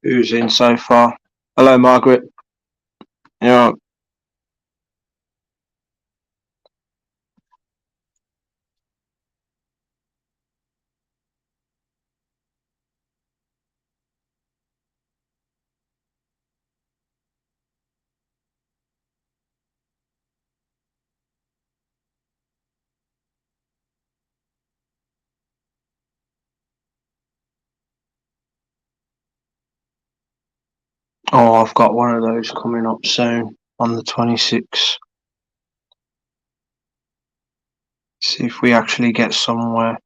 Who's in so far? Hello, Margaret. Yeah. Oh, I've got one of those coming up soon on the 26th. See if we actually get somewhere.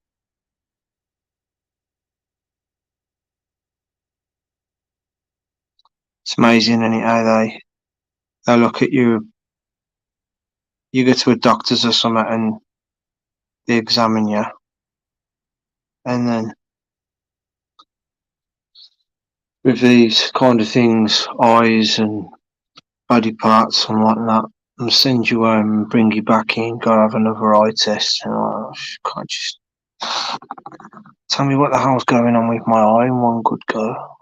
It's amazing, isn't it, how they look at you. You go to a doctor's or something and they examine you. And then with these kind of things, eyes and body parts and whatnot, and send you home and bring you back in, go have another eye test. And I can't just tell me what the hell's going on with my eye in one good go.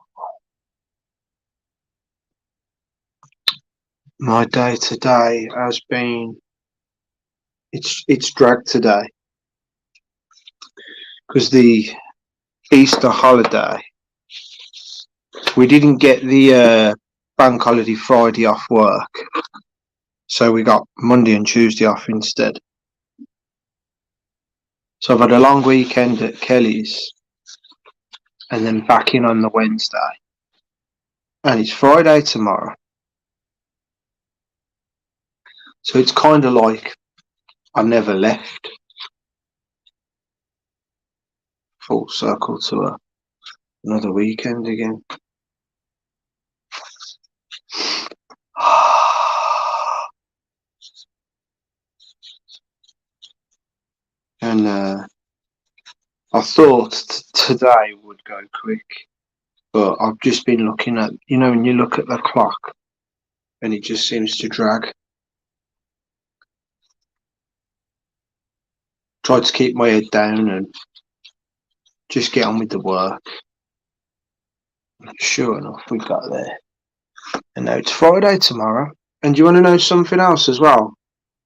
My day today has been it's dragged today because the Easter holiday we didn't get the bank holiday Friday off work, so we got Monday and Tuesday off instead. So I've had a long weekend at Kelly's and then back in on the Wednesday, and it's Friday tomorrow. So it's kind of like I never left. Full circle to another weekend again. And I thought today would go quick, but I've just been looking at, when you look at the clock and it just seems to drag. Tried to keep my head down and just get on with the work. Sure enough, we got there. And now it's Friday tomorrow. And do you want to know something else as well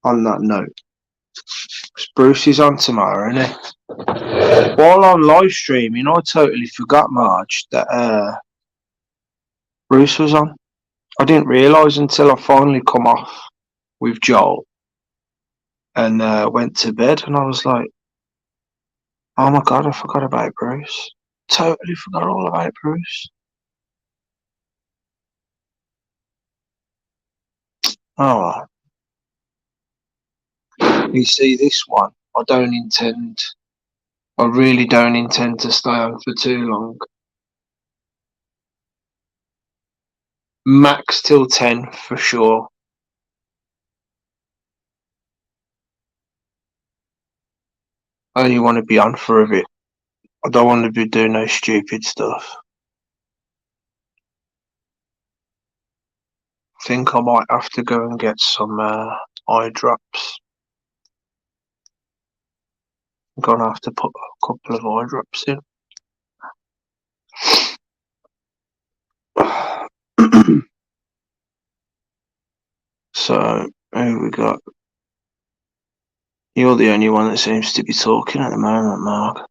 on that note? Bruce is on tomorrow, isn't it? While I'm live streaming, I totally forgot, Marge, that Bruce was on. I didn't realise until I finally come off with Joel and went to bed, and I was like, oh my god, I forgot about Bruce. Totally forgot all about Bruce. Oh, you see, this one, I really don't intend to stay on for too long. Max till 10 for sure. I only want to be on for a bit. I don't want to be doing no stupid stuff. I think I might have to go and get some eye drops. I'm gonna have to put a couple of eye drops in. So, who we got? You're the only one that seems to be talking at the moment, Mark.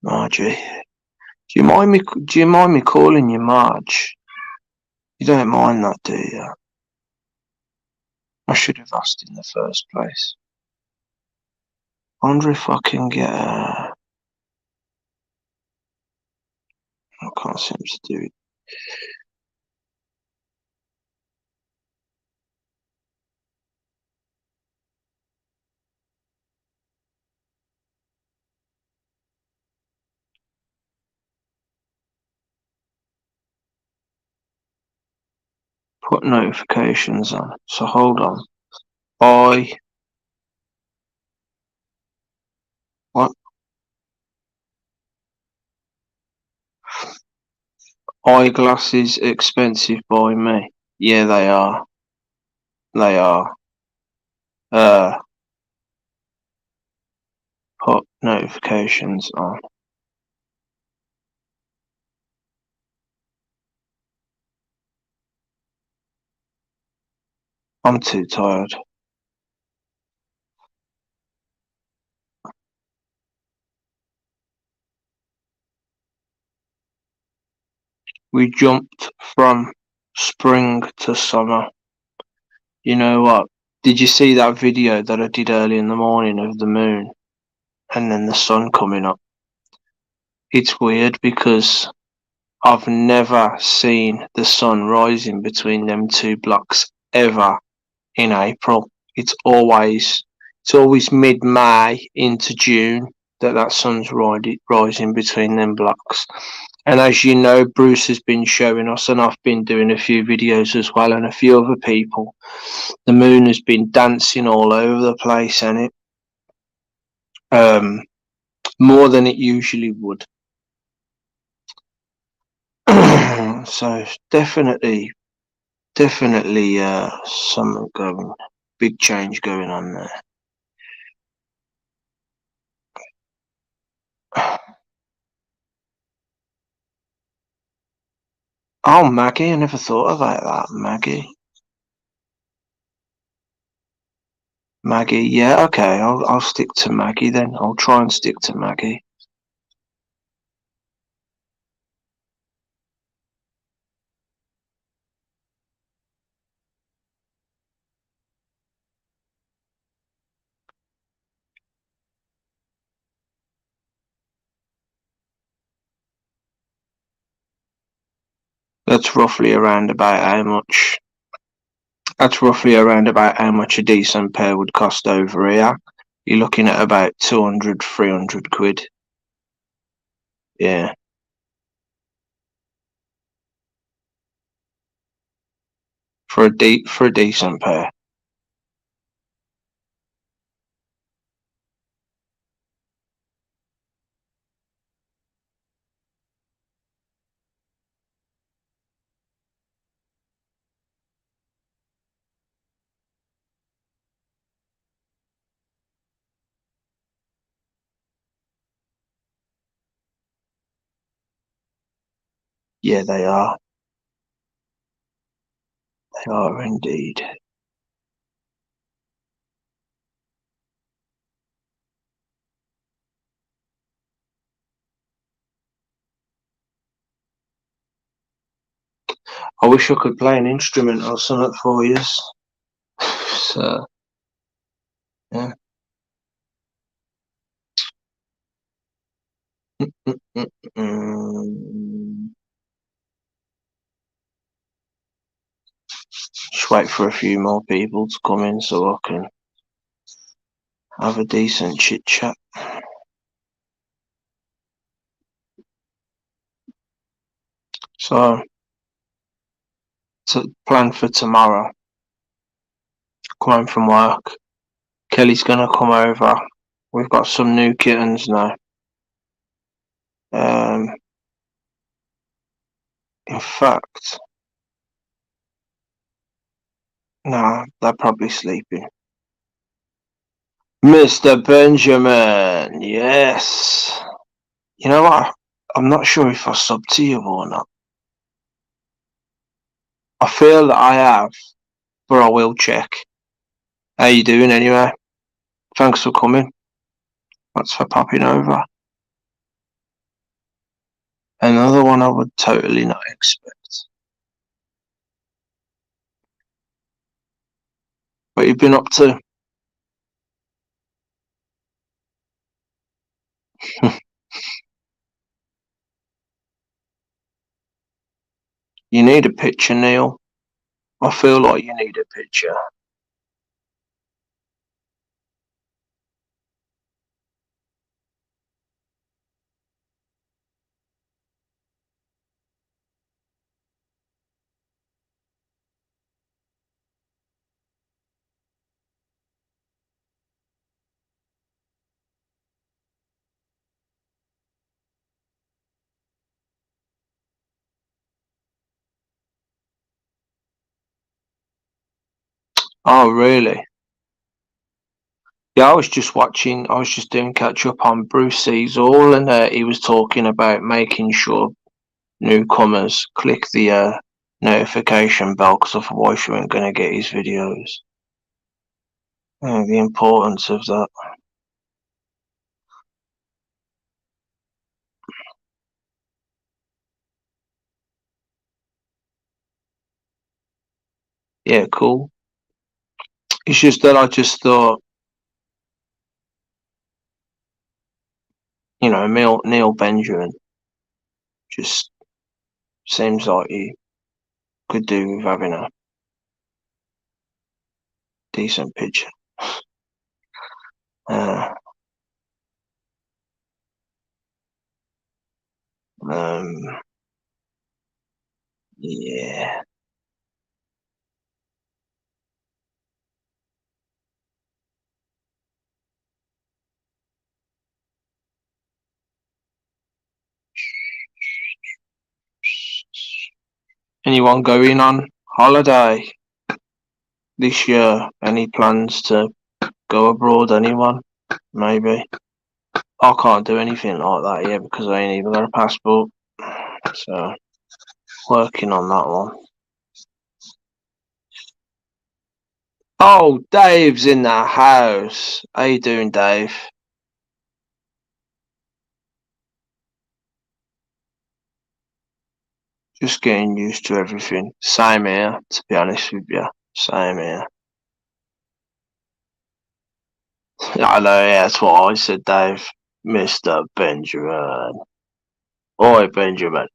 Margie. Do you mind me calling you Marge? You don't mind that, do you? I should have asked in the first place. I wonder if I can get I can't seem to do it. Put notifications on. So hold on. What? Eyeglasses expensive by me. Yeah, they are. They are. put notifications on. I'm too tired. We jumped from spring to summer. You know what? Did you see that video that I did early in the morning of the moon and then the sun coming up? It's weird because I've never seen the sun rising between them two blocks ever in April. It's always mid-May into June that sun's rising between them blocks. And as you know, Bruce has been showing us, and I've been doing a few videos as well, and a few other people. The moon has been dancing all over the place, and more than it usually would. So definitely, something going, big change going on there. Oh, Maggie, I never thought about that. Maggie, yeah, okay, I'll stick to Maggie then. I'll try and stick to Maggie. That's roughly around about how much. That's roughly around about how much a decent pair would cost over here. You're looking at about 200, 300 quid. Yeah, for a decent pair. Yeah, they are. They are indeed. I wish I could play an instrument or something for you. So, yeah. Mm. Just wait for a few more people to come in so I can have a decent chit chat. So, to plan for tomorrow, come home from work. Kelly's gonna come over. We've got some new kittens now. Um, in fact, nah, they're probably sleeping. Mr. Benjamin, yes. You know what? I'm not sure if I subbed to you or not. I feel that I have, but I will check. How you doing anyway? Thanks for coming. Thanks for popping over. Another one I would totally not expect. What you've been up to? You need a picture, Neil. I feel like you need a picture. Oh, really? Yeah, I was just watching. I was just doing catch up on Bruce Seasall, and he was talking about making sure newcomers click the notification bell, because otherwise you weren't going to get his videos. The importance of that. Yeah, cool. It's just that I just thought, Neil Benjamin just seems like he could do with having a decent picture. Uh, um, yeah. Anyone going on holiday this year? Any plans to go abroad? Anyone? Maybe. I can't do anything like that yet because I ain't even got a passport. So, working on that one. Oh, Dave's in the house. How you doing, Dave? Just getting used to everything. Same here, to be honest with you. Same here. I know, yeah, that's what I said, Dave. Mr. Benjamin. Oi, Benjamin.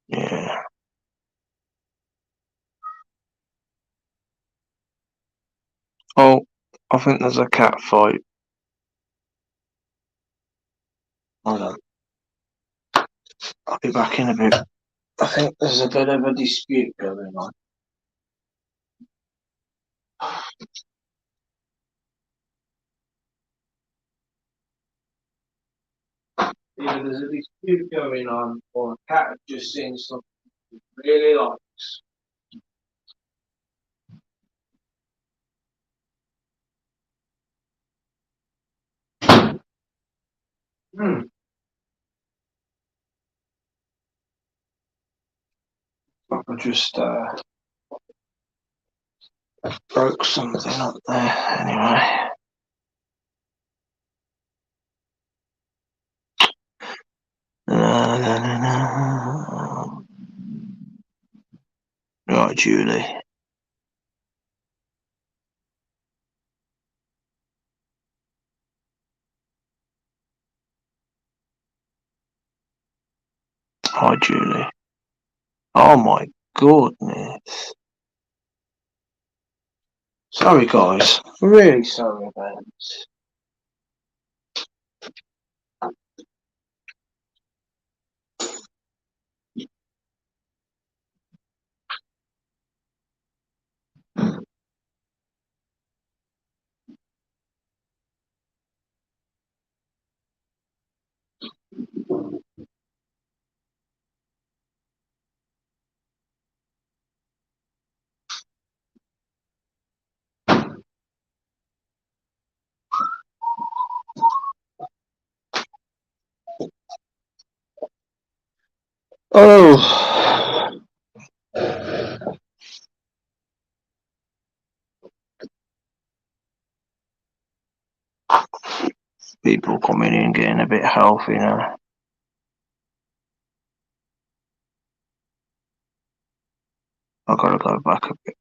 Yeah. Oh, I think there's a cat fight. Hold on. I'll be back in a bit. I think there's a bit of a dispute going on. Either there's a dispute going on, or a cat has just seen something it really likes. I just broke something up there. Anyway. Right, Julie. Hi, Julie. Oh my goodness. Sorry, guys. Really sorry about this. Oh. People coming in getting a bit healthy now. I gotta go back a bit.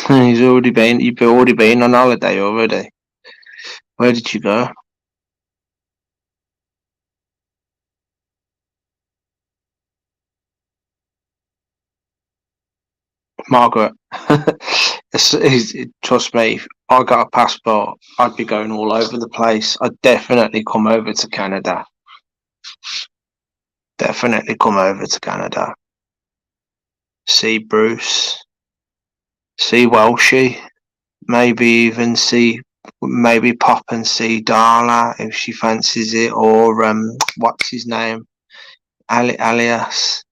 You've already been on holiday already. Where did you go? Margaret. Trust me, if I got a passport, I'd be going all over the place. I'd definitely come over to Canada. Definitely come over to Canada. See Bruce. See Welshie. Maybe pop and see Darla if she fancies it, or what's his name? Alias.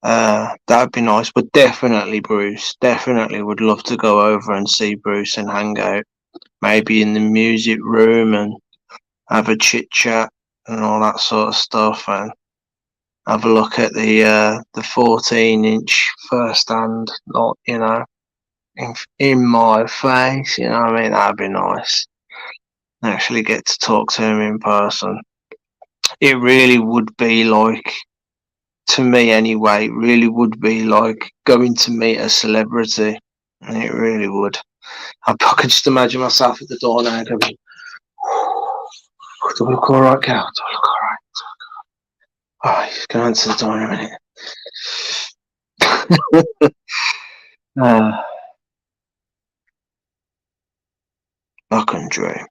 That'd be nice, but definitely Bruce. Definitely would love to go over and see Bruce and hang out. Maybe in the music room and have a chit chat and all that sort of stuff, and have a look at the 14-inch first hand, not in my face. You know what I mean? That'd be nice. Actually get to talk to him in person. It really would be like, to me anyway, it really would be like going to meet a celebrity. It really would. I could just imagine myself at the door now going, do I look alright, Cal? Do I look alright? Alright, just gonna answer the door in a minute. I can dream.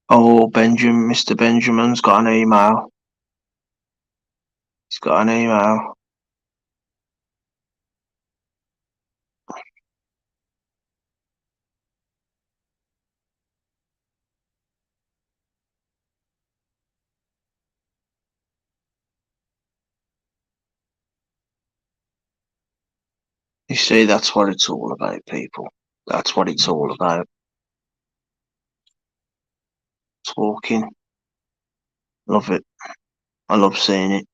Oh, Mr. Benjamin's got an email. He's got an email. You see, that's what it's all about, people. That's what it's all about. Talking. Love it. I love seeing it.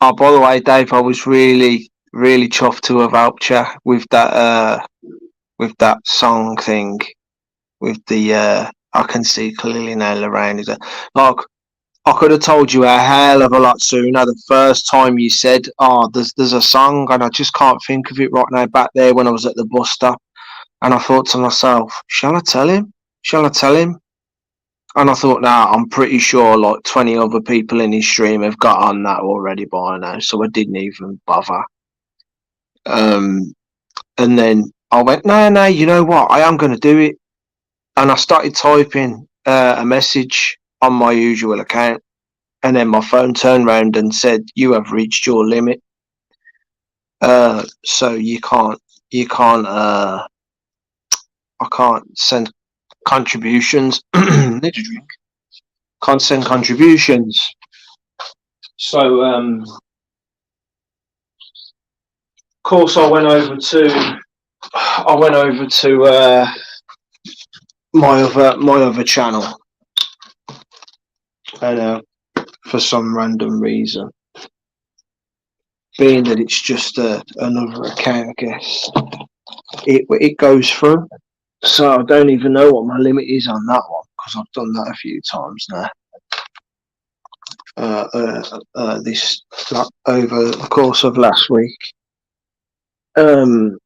Oh, by the way, Dave, I was really, really chuffed to have helped you with that song thing, with the I can see clearly now, Lorraine. Like, I could have told you a hell of a lot sooner. The first time you said, "Oh, there's a song," and I just can't think of it right now. Back there when I was at the bus stop, and I thought to myself, "Shall I tell him? Shall I tell him?" And I thought, nah, I'm pretty sure like 20 other people in his stream have got on that already by now, so I didn't even bother. And then I went, no, you know what? I am going to do it. And I started typing a message on my usual account, and then my phone turned round and said, "You have reached your limit. So you can't. I can't send contributions." Need a drink. Can't send contributions. So, of course, I went over to my other channel, and for some random reason, being that it's just another account, I guess it goes through. So I don't even know what my limit is on that one, because I've done that a few times now. This over the course of last week. What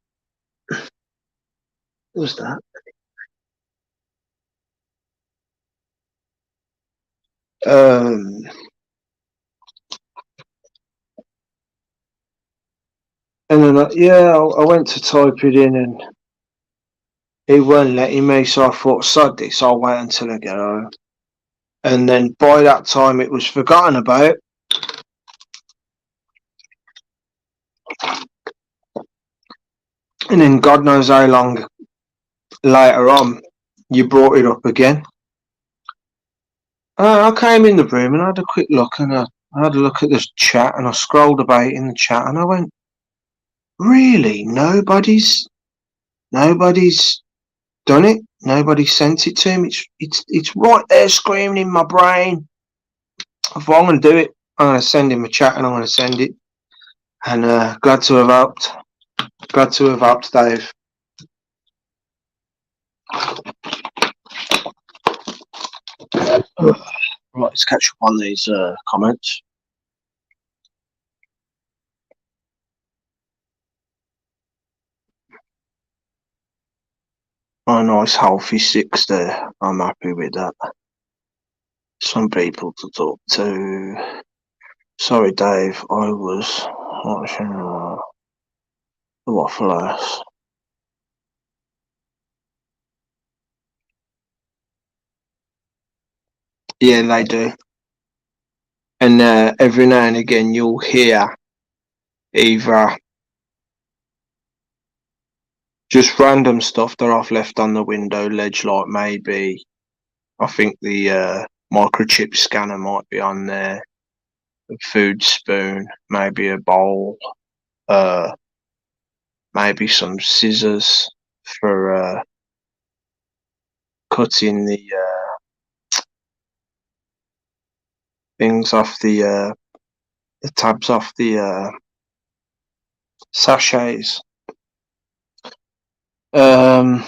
was that? And then I went to type it in and it weren't letting me, so I thought, sod this, I'll wait until I get home. And then by that time it was forgotten about. And then God knows how long later on you brought it up again. I came in the room and I had a quick look, and I had a look at this chat, and I scrolled about in the chat, and I went, really? Nobody's done it? Nobody sent it to me? It's right there screaming in my brain. I thought, I'm going to do it. I'm going to send him a chat and I'm going to send it. And glad to have helped. Glad to have helped, Dave. Right, let's catch up on these comments. Oh, nice healthy 6 there. I'm happy with that. Some people to talk to. Sorry, Dave, I was watching the Waffle House. Yeah, they do. And every now and again, you'll hear either just random stuff that I've left on the window ledge, like maybe I think the microchip scanner might be on there, a food spoon, maybe a bowl, maybe some scissors for cutting the things off the tabs off the sachets. You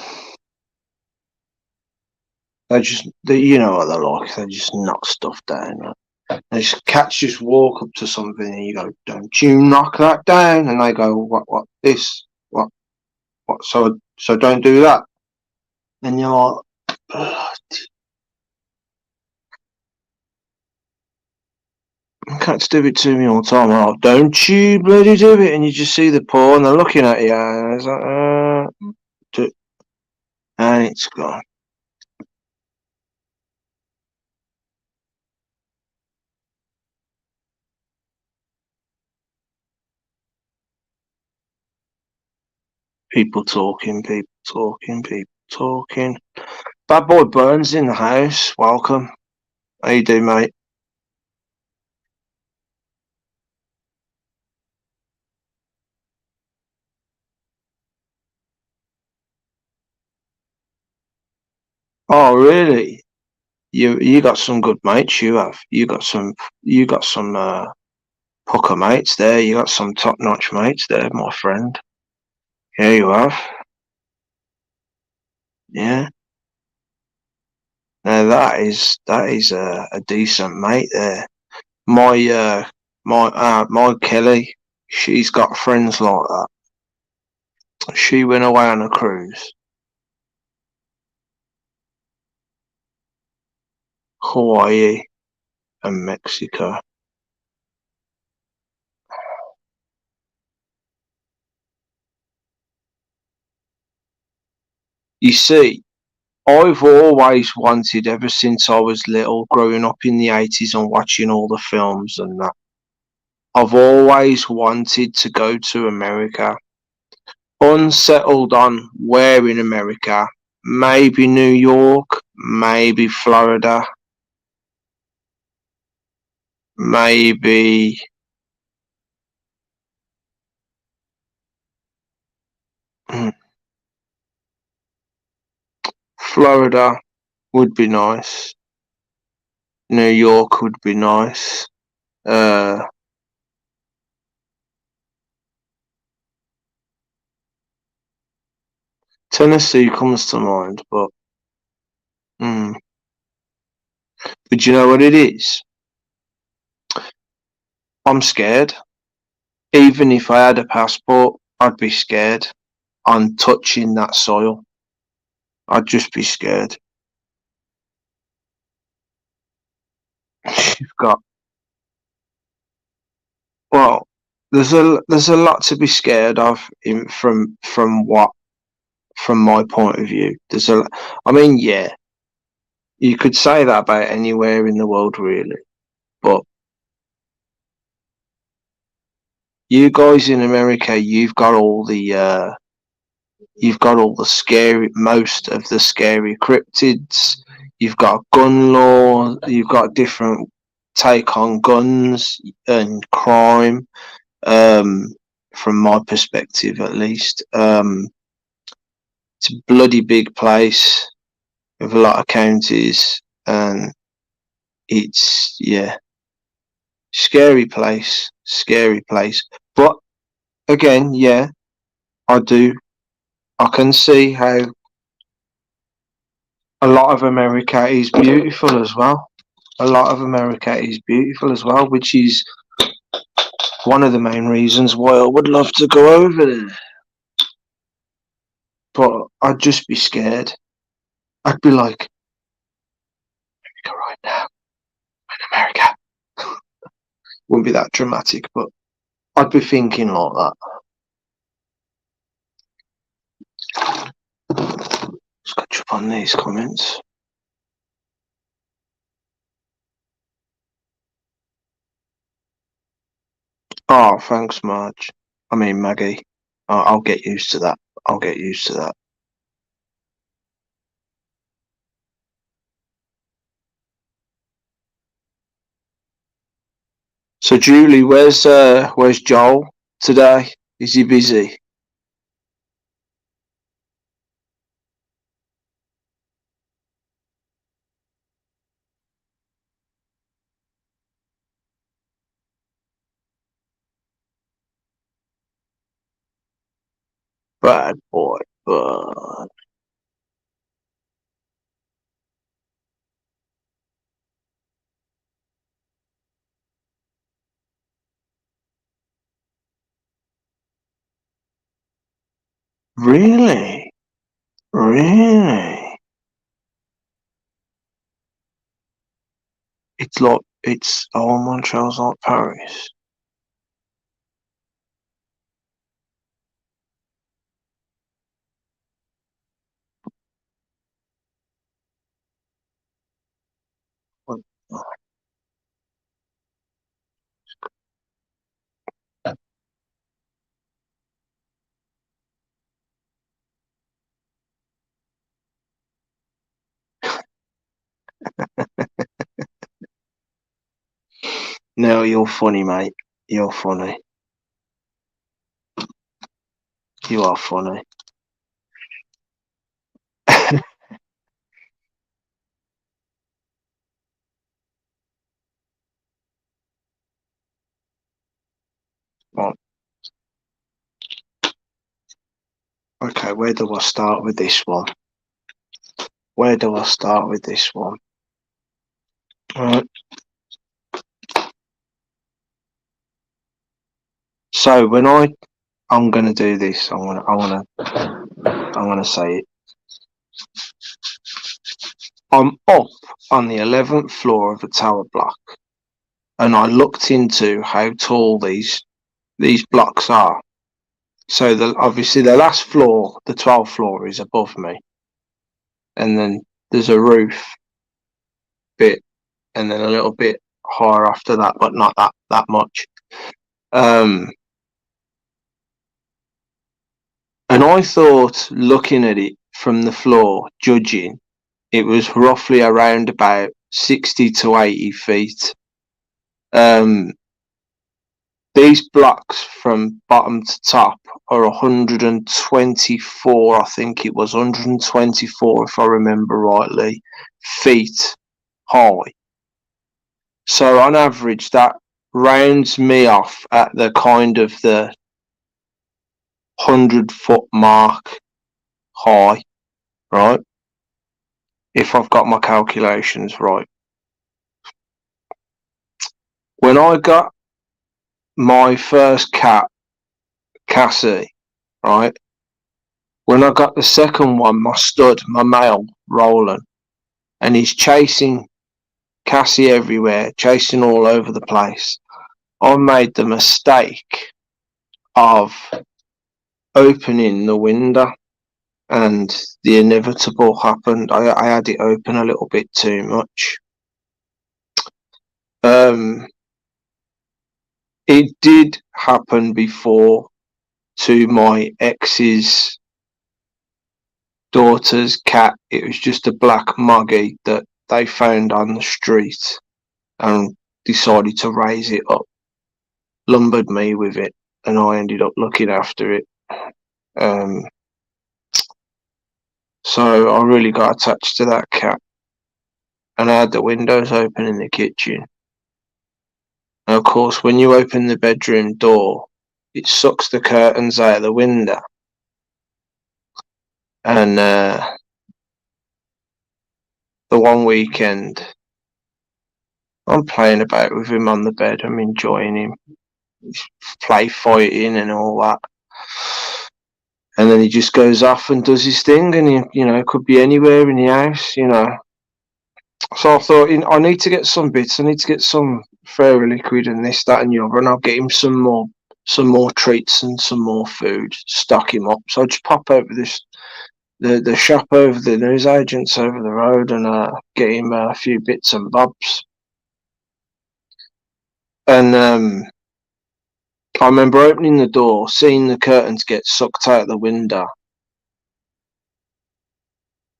know what they're like. They just knock stuff down. Right? Cats just walk up to something and you go, "Don't you knock that down?" And they go, "What? This? What? So don't do that." And you're like, cats do it to me all the time. I'm like, "Don't you bloody do it!" And you just see the paw and they're looking at you, and it's like, and it's gone. People talking, people talking, people talking. Bad boy Burns in the house. Welcome. How you doing, mate? Oh, really? You got some good mates. You have. You got some pucker mates there. You got some top notch mates there, my friend. Yeah, you have. Yeah. Now that is a decent mate there. My Kelly, she's got friends like that. She went away on a cruise. Hawaii and Mexico. You see, I've always wanted, ever since I was little, growing up in the 80s and watching all the films and that, I've always wanted to go to America. Unsettled on where in America, maybe New York, maybe Florida, maybe Florida would be nice. New York would be nice. Uh, Tennessee comes to mind, mm, but you know what it is? I'm scared. Even if I had a passport, I'd be scared on touching that soil. I'd just be scared. You've got well, there's a lot to be scared of from my point of view. I mean, yeah, you could say that about anywhere in the world, really. But you guys in America, you've got all the scary, most of the scary cryptids. You've got gun law. You've got different take on guns and crime. From my perspective, at least, it's a bloody big place with a lot of counties, and it's scary place. But again, yeah, I do. I can see how a lot of America is beautiful as well. A lot of America is beautiful as well, which is one of the main reasons why I would love to go over there. But I'd just be scared. I'd be like, America right now, in America. Wouldn't be that dramatic, but I'd be thinking like that. Just catch up on these comments. Oh, thanks, Marge. I mean, Maggie. I'll get used to that. I'll get used to that. So, Julie, where's Joel today? Is he busy? Bad boy, but really, really, it's Montreal's like Paris. No, you're funny, mate. You're funny. You are funny. Right. Okay, where do I start with this one? Where do I start with this one? Right. So when I'm gonna do this, I'm gonna say it. I'm up on the 11th floor of a tower block, and I looked into how tall these blocks are. So obviously the last floor, the 12th floor, is above me, and then there's a roof bit, and then a little bit higher after that, but not that much. And I thought, looking at it from the floor, judging, it was roughly around about 60 to 80 feet. These blocks from bottom to top are 124, I think it was 124, if I remember rightly, feet high. So on average, that rounds me off at the kind of the 100-foot mark high, right? If I've got my calculations right. When I got my first cat, Cassie, right? When I got the second one, my male, Roland, and he's chasing Cassie everywhere, chasing all over the place. I made the mistake of opening the window, and the inevitable happened. I had it open a little bit too much. It did happen before to my ex's daughter's cat. It was just a black Moggy that they found on the street and decided to raise it up, lumbered me with it, and I ended up looking after it. So I really got attached to that cat, and I had the windows open in the kitchen. And of course, when you open the bedroom door, it sucks the curtains out of the window, And the one weekend, I'm playing about with him on the bed. I'm enjoying him, play fighting and all that. And then he just goes off and does his thing, and he could be anywhere in the house. So I thought, I need to get some bits. I need to get some fairy liquid and this, that, and the other, and I'll get him some more treats and some more food. Stock him up. So I just pop over the shop over the newsagents over the road and get him a few bits and bobs. And I remember opening the door, seeing the curtains get sucked out the window.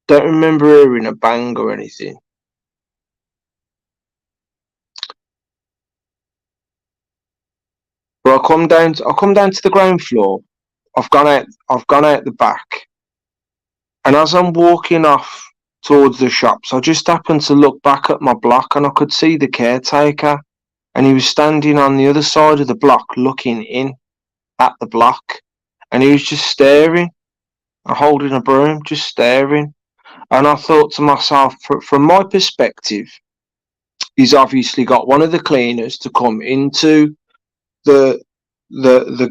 Don't remember hearing a bang or anything. But I come down to the ground floor. I've gone out the back. And as I'm walking off towards the shops, I just happened to look back at my block and I could see the caretaker, and he was standing on the other side of the block looking in at the block, and he was just staring, holding a broom, just staring. And I thought to myself, from my perspective, he's obviously got one of the cleaners to come into the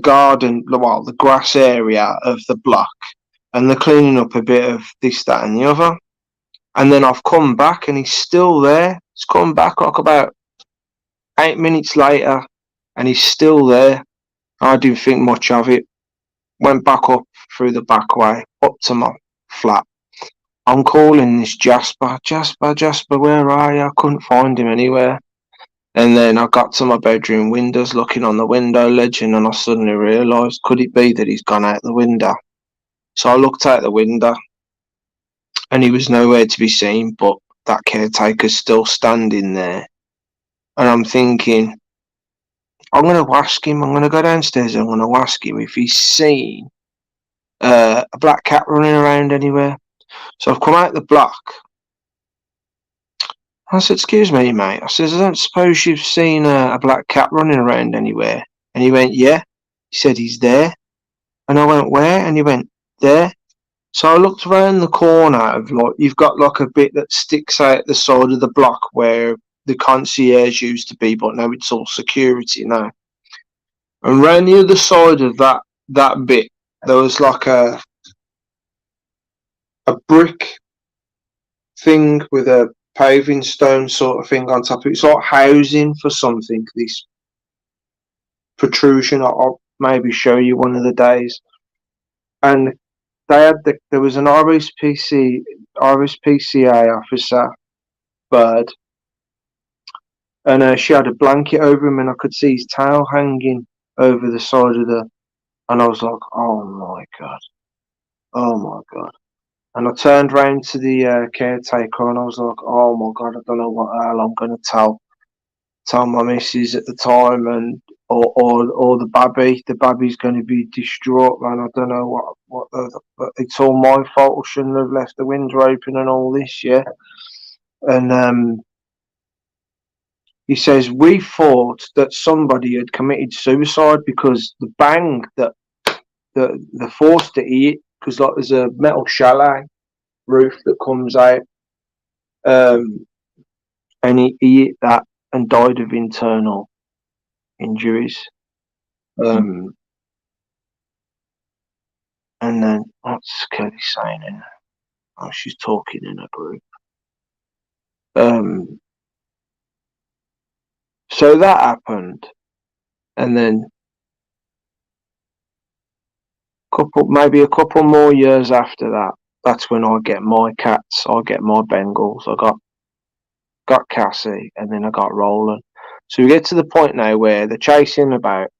garden, well, the grass area of the block, and they're cleaning up a bit of this, that, and the other. And then I've come back, and he's still there. He's come back like about 8 minutes later, and he's still there. I didn't think much of it. Went back up through the back way, up to my flat. I'm calling this Jasper, where are you? I couldn't find him anywhere. And then I got to my bedroom windows, looking on the window ledge, and then I suddenly realised, could it be that he's gone out the window? So I looked out the window, and he was nowhere to be seen, but that caretaker's still standing there. And I'm thinking, I'm going to ask him, I'm going to go downstairs and I'm going to ask him if he's seen a black cat running around anywhere. So I've come out the block. I said, excuse me, mate. I said, I don't suppose you've seen a black cat running around anywhere. And he went, yeah. He said, he's there. And I went, where? And he went, there. So I looked around the corner of, like, you've got like a bit that sticks out the side of the block where the concierge used to be, but now it's all security now. And around the other side of that bit, there was like a brick thing with a paving stone sort of thing on top of it. It's like housing for something, this protrusion. I'll maybe show you one of the days. And there was an RSPCA officer, Bird, and she had a blanket over him, and I could see his tail hanging over the side of and I was like, oh my god. And I turned round to the caretaker, and I was like, oh my god, I don't know what the hell I'm going to tell my missus at the time, and or the babby. The babby's going to be distraught, man. I don't know what but it's all my fault. I shouldn't have left the window open and all this, yeah. And he says, we thought that somebody had committed suicide because the bang that the force to hit, because like there's a metal chalet roof that comes out, and he hit that and died of internal injuries. And then what's Kelly saying in there? Oh, she's talking in a group. So that happened, and then maybe a couple more years after that, that's when I get my cats. I get my Bengals. I got Cassie, and then I got Roland. So we get to the point now where they're chasing about,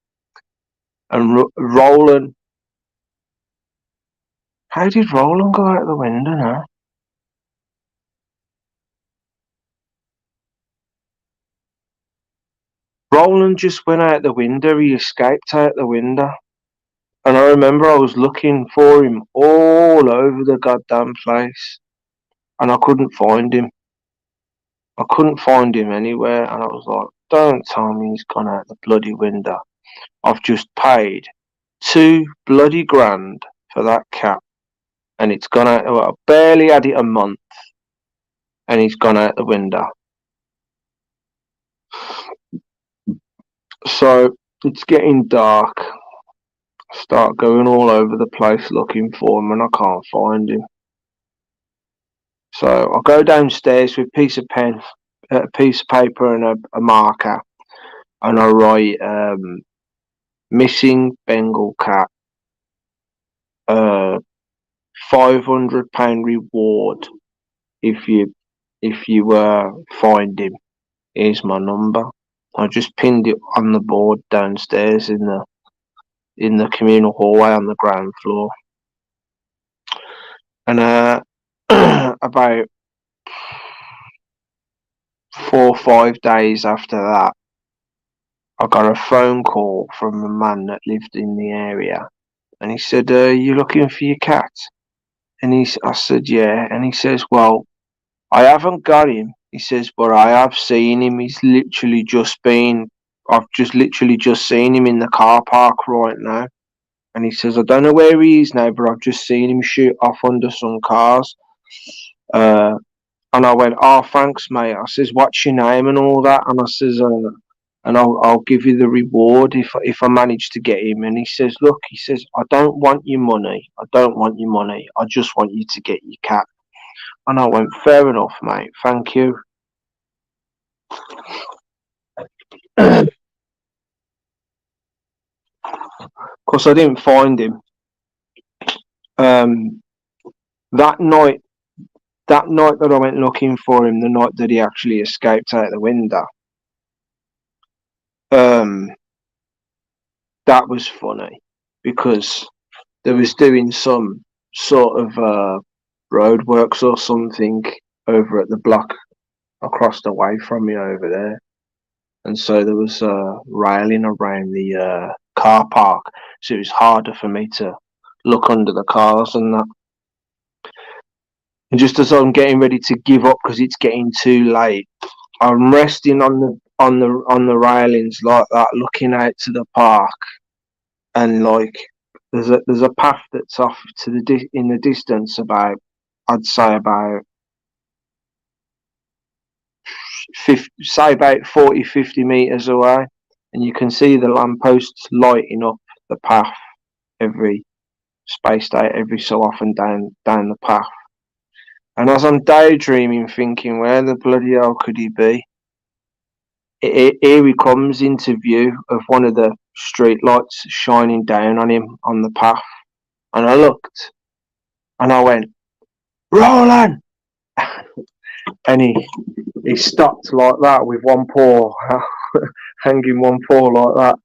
and Roland. How did Roland go out the window now? Roland just went out the window. He escaped out the window. And I remember I was looking for him all over the goddamn place, and I couldn't find him. I couldn't find him anywhere, and I was like, don't tell me he's gone out the bloody window. I've just paid 2 bloody grand for that cat. and it's gone out. Well, I barely had it a month, and it's gone out the window. So it's getting dark. I start going all over the place looking for him, and I can't find him. So I go downstairs with a piece of pen, a piece of paper, and a marker, and I write missing Bengal cat. £500 reward if you find him. Here's my number. I just pinned it on the board downstairs in the communal hallway on the ground floor. And about 4 or 5 days after that, I got a phone call from a man that lived in the area, and he said, "You looking for your cat?" And I said, "Yeah." And he says, "Well, I haven't got him." He says, "But I have seen him. I've literally just seen him in the car park right now." And he says, "I don't know where he is now, but I've just seen him shoot off under some cars." And I went, "Oh, thanks, mate." I says, "What's your name and all that?" And I says, "And I'll give you the reward if I manage to get him." And he says, "Look," he says, "I don't want your money. I don't want your money. I just want you to get your cat." And I went, "Fair enough, mate. Thank you." Of course, I didn't find him. That night that I went looking for him, the night that he actually escaped out the window, that was funny because they was doing some sort of roadworks or something over at the block across the way from me over there, and so there was railing around the car park, so it was harder for me to look under the cars and that. And just as I'm getting ready to give up because it's getting too late, I'm resting on the railings like that, looking out to the park, and like there's a path that's off to in the distance about, I'd say about 40-50 meters away, and you can see the lampposts lighting up the path every spaced out every so often down the path. And as I'm daydreaming, thinking, where the bloody hell could he be? Here he comes into view of one of the street lights shining down on him on the path. And I looked, and I went, "Roland!" And he stopped like that with one paw, hanging one paw like that.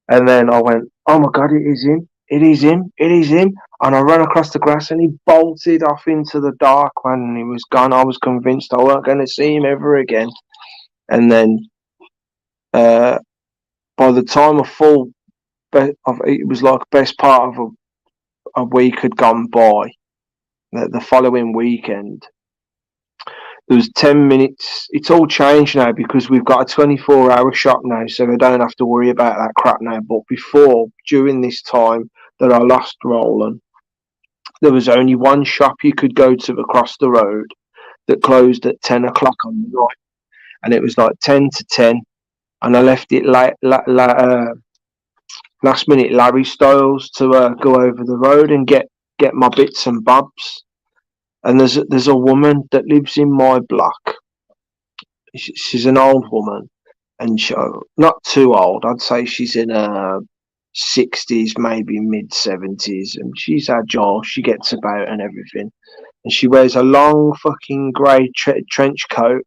And then I went, "Oh my God, it is him. It is him. It is him." And I ran across the grass, and he bolted off into the dark, and he was gone. I was convinced I weren't going to see him ever again. And then by the time it was like best part of a week had gone by, the following weekend, there was 10 minutes. It's all changed now because we've got a 24-hour shop now, so I don't have to worry about that crap now. But before, during this time that I lost Roland, there was only one shop you could go to across the road that closed at 10 o'clock on the night, and it was like 10 to 10, and I left it last minute Larry Styles to go over the road and get my bits and bobs. And there's a woman that lives in my block. She's an old woman, and not too old. I'd say she's in her 60s, maybe mid 70s, and she's agile. She gets about and everything, and she wears a long fucking grey trench coat,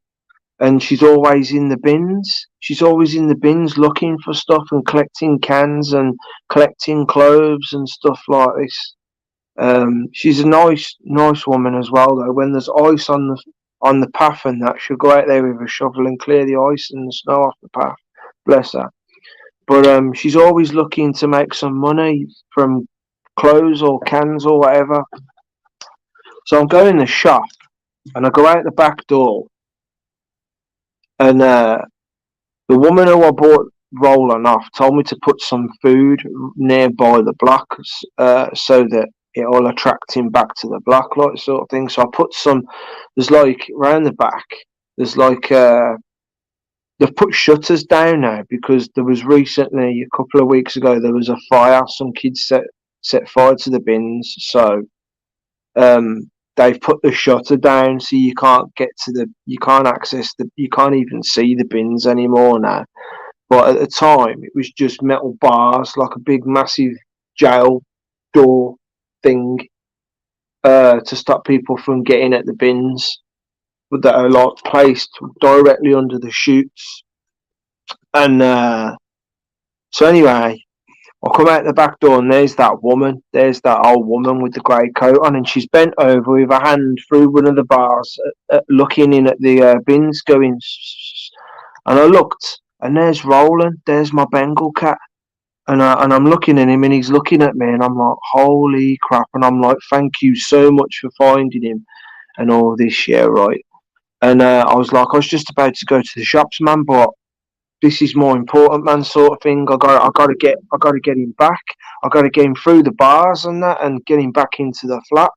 and she's always in the bins. She's always in the bins looking for stuff and collecting cans and collecting clothes and stuff like this. She's a nice woman as well, though. When there's ice on the path and that, she'll go out there with a shovel and clear the ice and the snow off the path. Bless her. But she's always looking to make some money from clothes or cans or whatever. So I'm going in the shop, and I go out the back door, and the woman who I bought Roland off told me to put some food nearby the block, so that it'll attract him back to the block, like sort of thing. So I put some. There's like round the back. There's like they've put shutters down now because there was recently a couple of weeks ago there was a fire. Some kids set fire to the bins, so they've put the shutter down so you can't get to you can't access you can't even see the bins anymore now. But at the time, it was just metal bars, like a big, massive jail door thing, to stop people from getting at the bins that are like placed directly under the chutes. And so anyway, I come out the back door and there's that woman. There's that old woman with the grey coat on, and she's bent over with her hand through one of the bars, looking in at the bins, going. And I looked, and there's Roland. There's my Bengal cat. And I'm looking at him, and he's looking at me, and I'm like, holy crap! And I'm like, thank you so much for finding him, and all this, yeah, right. And I was like, I was just about to go to the shops, man, but this is more important, man, sort of thing. I got to get him back. I got to get him through the bars and that, and get him back into the flat.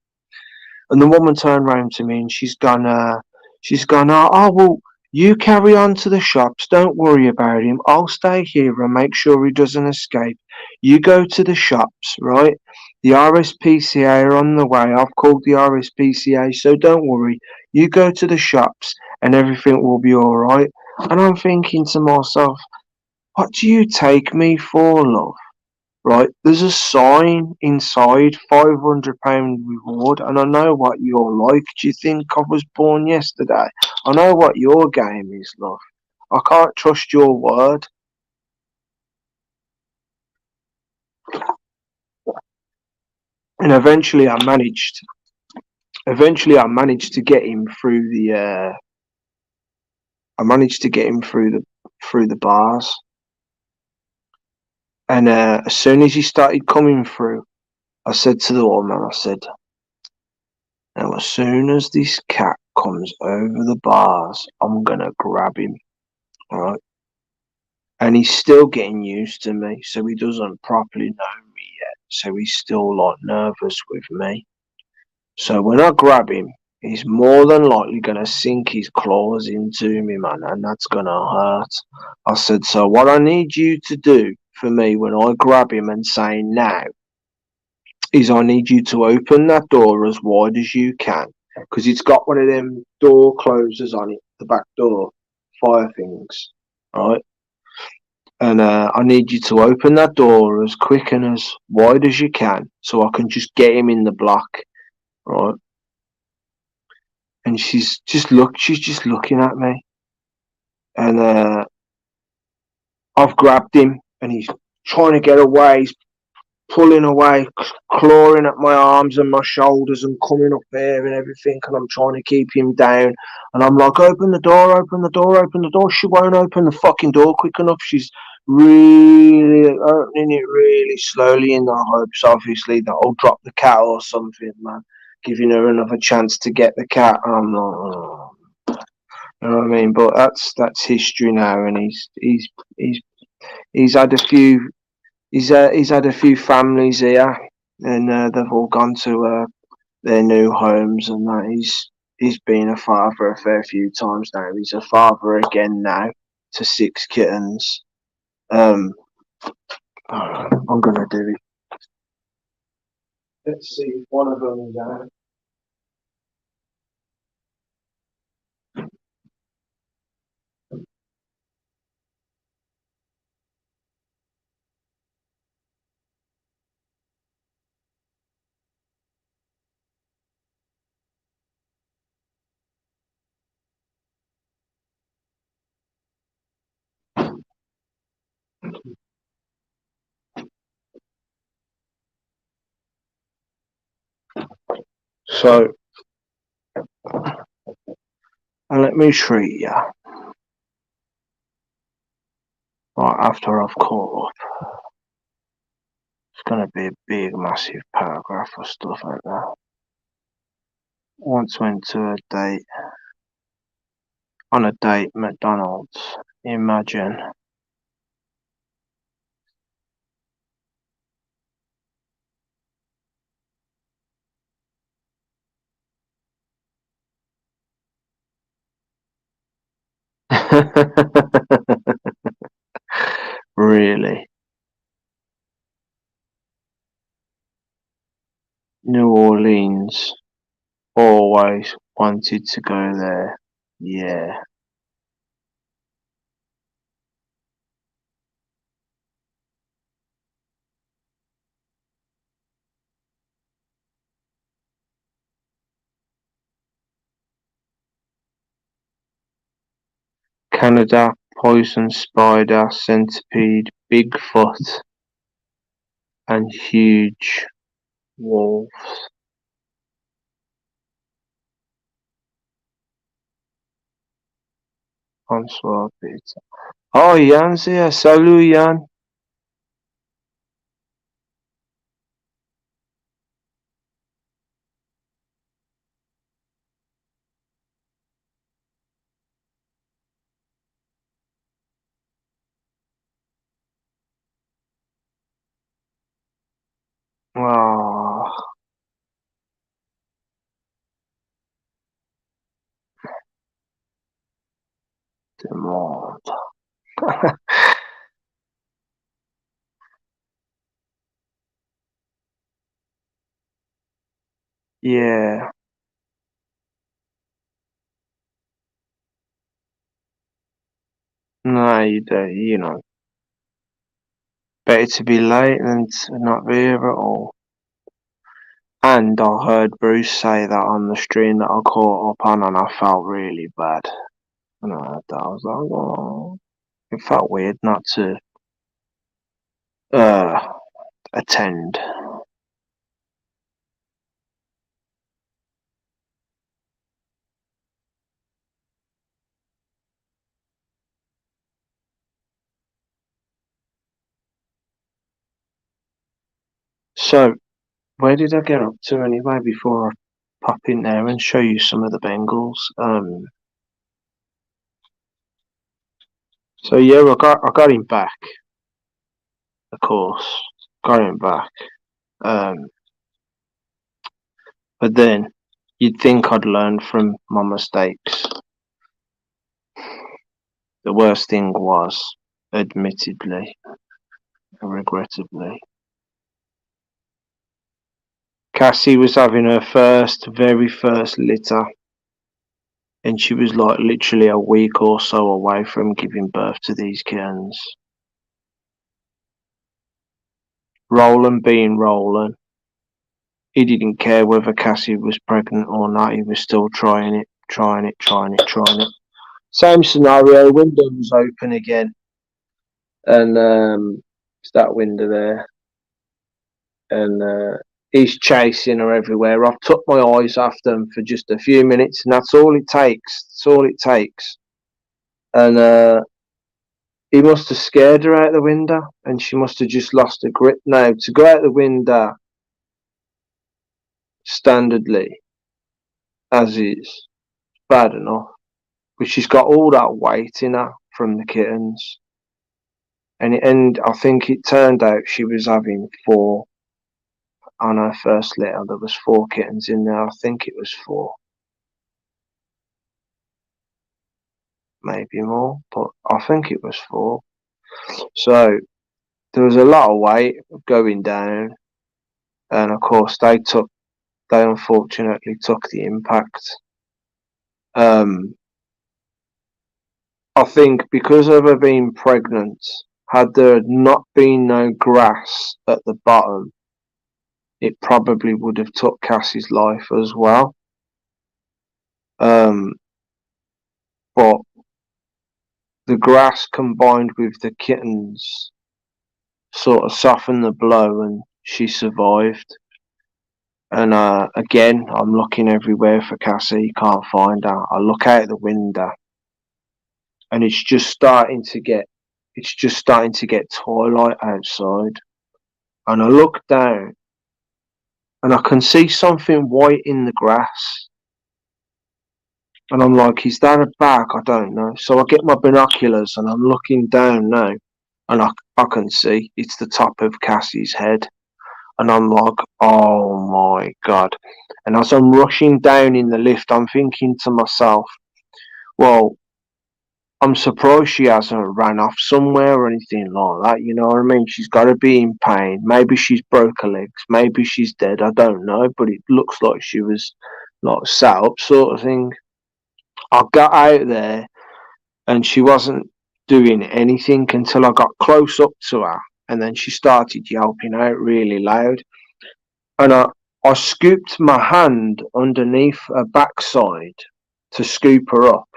And the woman turned round to me, and she's gone, oh well, you carry on to the shops. Don't worry about him. I'll stay here and make sure he doesn't escape. You go to the shops, right? The RSPCA are on the way. I've called the RSPCA, so don't worry. You go to the shops, and everything will be all right. And I'm thinking to myself, what do you take me for, love? Right, there's a sign inside, £500 reward, and I know what you're like. Do you think I was born yesterday? I know what your game is, love. I can't trust your word. And eventually I managed to get him through through the bars. And as soon as he started coming through, I said to the woman, I said, now as soon as this cat comes over the bars, I'm gonna grab him. Alright. And he's still getting used to me, so he doesn't properly know me yet. So he's still like nervous with me. So when I grab him, he's more than likely gonna sink his claws into me, man, and that's gonna hurt. I said, so what I need you to do for me when I grab him and say now is I need you to open that door as wide as you can, because it's got one of them door closers on it, the back door, fire things, right? And I need you to open that door as quick and as wide as you can, so I can just get him in the block, right? And she's just looking at me, and I've grabbed him, and he's trying to get away. He's pulling away, clawing at my arms and my shoulders and coming up there and everything, and I'm trying to keep him down. And I'm like, open the door, open the door, open the door. She won't open the fucking door quick enough. She's really opening it really slowly in the hopes, obviously, that I'll drop the cat or something, man. Giving her another chance to get the cat. And I'm like, oh. You know what I mean? But that's history now, and he's had a few. He's had a few families here, and they've all gone to their new homes, and that he's been a father a fair few times now. He's a father again now to 6 kittens. I'm gonna do it. Let's see if one of them is out. So, and let me treat you right after I've caught up. It's gonna be a big, massive paragraph of stuff like that. Once went to a date on a date McDonald's. Imagine. Really? New Orleans. Always wanted to go there. Yeah. Canada, poison spider, centipede, Bigfoot, and huge wolves. Bonsoir, Peter. Oh, Jan's here. Salut, Jan. Oh, the monde. Yeah. No, you don't. Better to be late than to not be here at all. And I heard Bruce say that on the stream that I caught up on, and I felt really bad. And I heard that. I was like, oh, it felt weird not to uh, attend. So, where did I get up to anyway before I pop in there and show you some of the Bengals? So yeah, I got him back, of course. Got him back. Um, but then you'd think I'd learn from my mistakes. The worst thing was, admittedly, regrettably, Cassie was having her very first litter, and she was like literally a week or so away from giving birth to these kittens. Roland being Roland, he didn't care whether Cassie was pregnant or not, he was still trying it, trying it, trying it, trying it. Same scenario, window was open again, and it's that window there, and he's chasing her everywhere. I've took my eyes off them for just a few minutes, and that's all it takes. That's all it takes. And he must have scared her out the window, and she must have just lost her grip. Now, to go out the window standardly, as is, bad enough, but she's got all that weight in her from the kittens. And I think it turned out she was having four on her first litter. There was four kittens in there. I think it was four, maybe more, but I think it was four. So there was a lot of weight going down, and of course they unfortunately took the impact. I think because of her being pregnant, had there not been no grass at the bottom, it probably would have took Cassie's life as well. But the grass combined with the kittens sort of softened the blow, and she survived. And again, I'm looking everywhere for Cassie, can't find her. I look out the window, and it's just starting to get twilight outside. And I look down, and I can see something white in the grass. And I'm like, is that a bag? I don't know. So I get my binoculars and I'm looking down now, and I can see it's the top of Cassie's head. And I'm like, oh my God. And as I'm rushing down in the lift, I'm thinking to myself, well, I'm surprised she hasn't ran off somewhere or anything like that. You know what I mean? She's got to be in pain. Maybe she's broke her legs. Maybe she's dead. I don't know. But it looks like she was like sat up, sort of thing. I got out there and she wasn't doing anything until I got close up to her, and then she started yelping out really loud. And I scooped my hand underneath her backside to scoop her up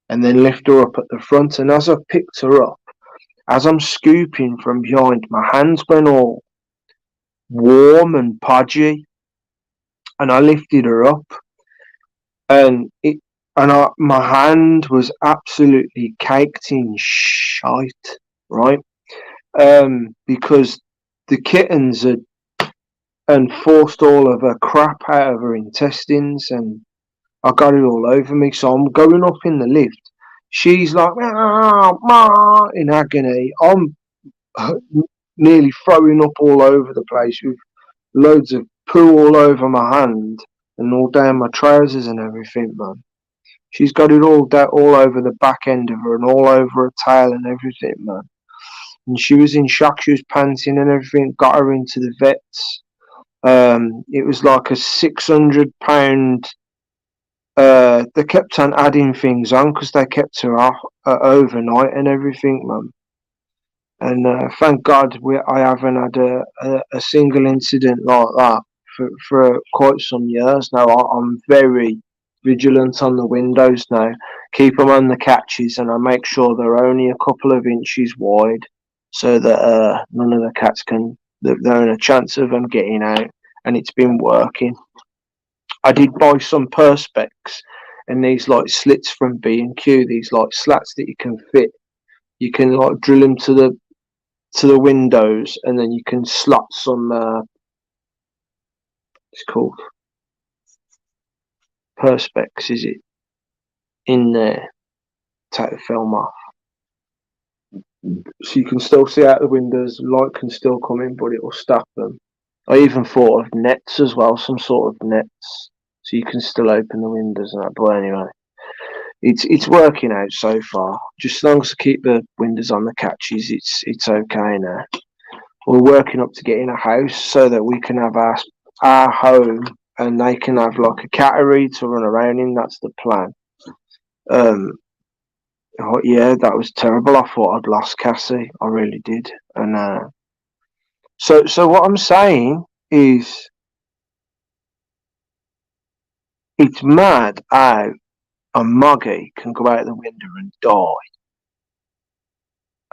and then lift her up at the front. And as I picked her up, as I'm scooping from behind, my hands went all warm and podgy, and I lifted her up, and my hand was absolutely caked in shite, right? Because the kittens had and forced all of her crap out of her intestines, and I got it all over me. So I'm going up in the lift. She's like, "Meow, meow," in agony. I'm nearly throwing up all over the place with loads of poo all over my hand and all down my trousers and everything, man. She's got it all over the back end of her and all over her tail and everything, man. And she was in shock. She was panting and everything. Got her into the vets. It was like a £600. They kept on adding things on because they kept her off overnight and everything, man. And thank God I haven't had a single incident like that for quite some years now. I'm very vigilant on the windows now. Keep them on the catches, and I make sure they're only a couple of inches wide, so that none of the cats can. They're in a chance of them getting out, and it's been working. I did buy some perspex and these like slits from B&Q. These like slats that you can fit. You can like drill them to the windows, and then you can slot some. It's called perspex, is it? In there, take the film off, so you can still see out the windows. Light can still come in, but it will stop them. I even thought of nets as well, some sort of nets, so you can still open the windows and that. But anyway, it's working out so far. Just as long as I keep the windows on the catches, it's okay now. We're working up to getting a house so that we can have our home, and they can have like a cattery to run around in. That's the plan. Oh, yeah, that was terrible. I thought I'd lost Cassie. I really did. And so what I'm saying is, it's mad how a muggy can go out the window and die.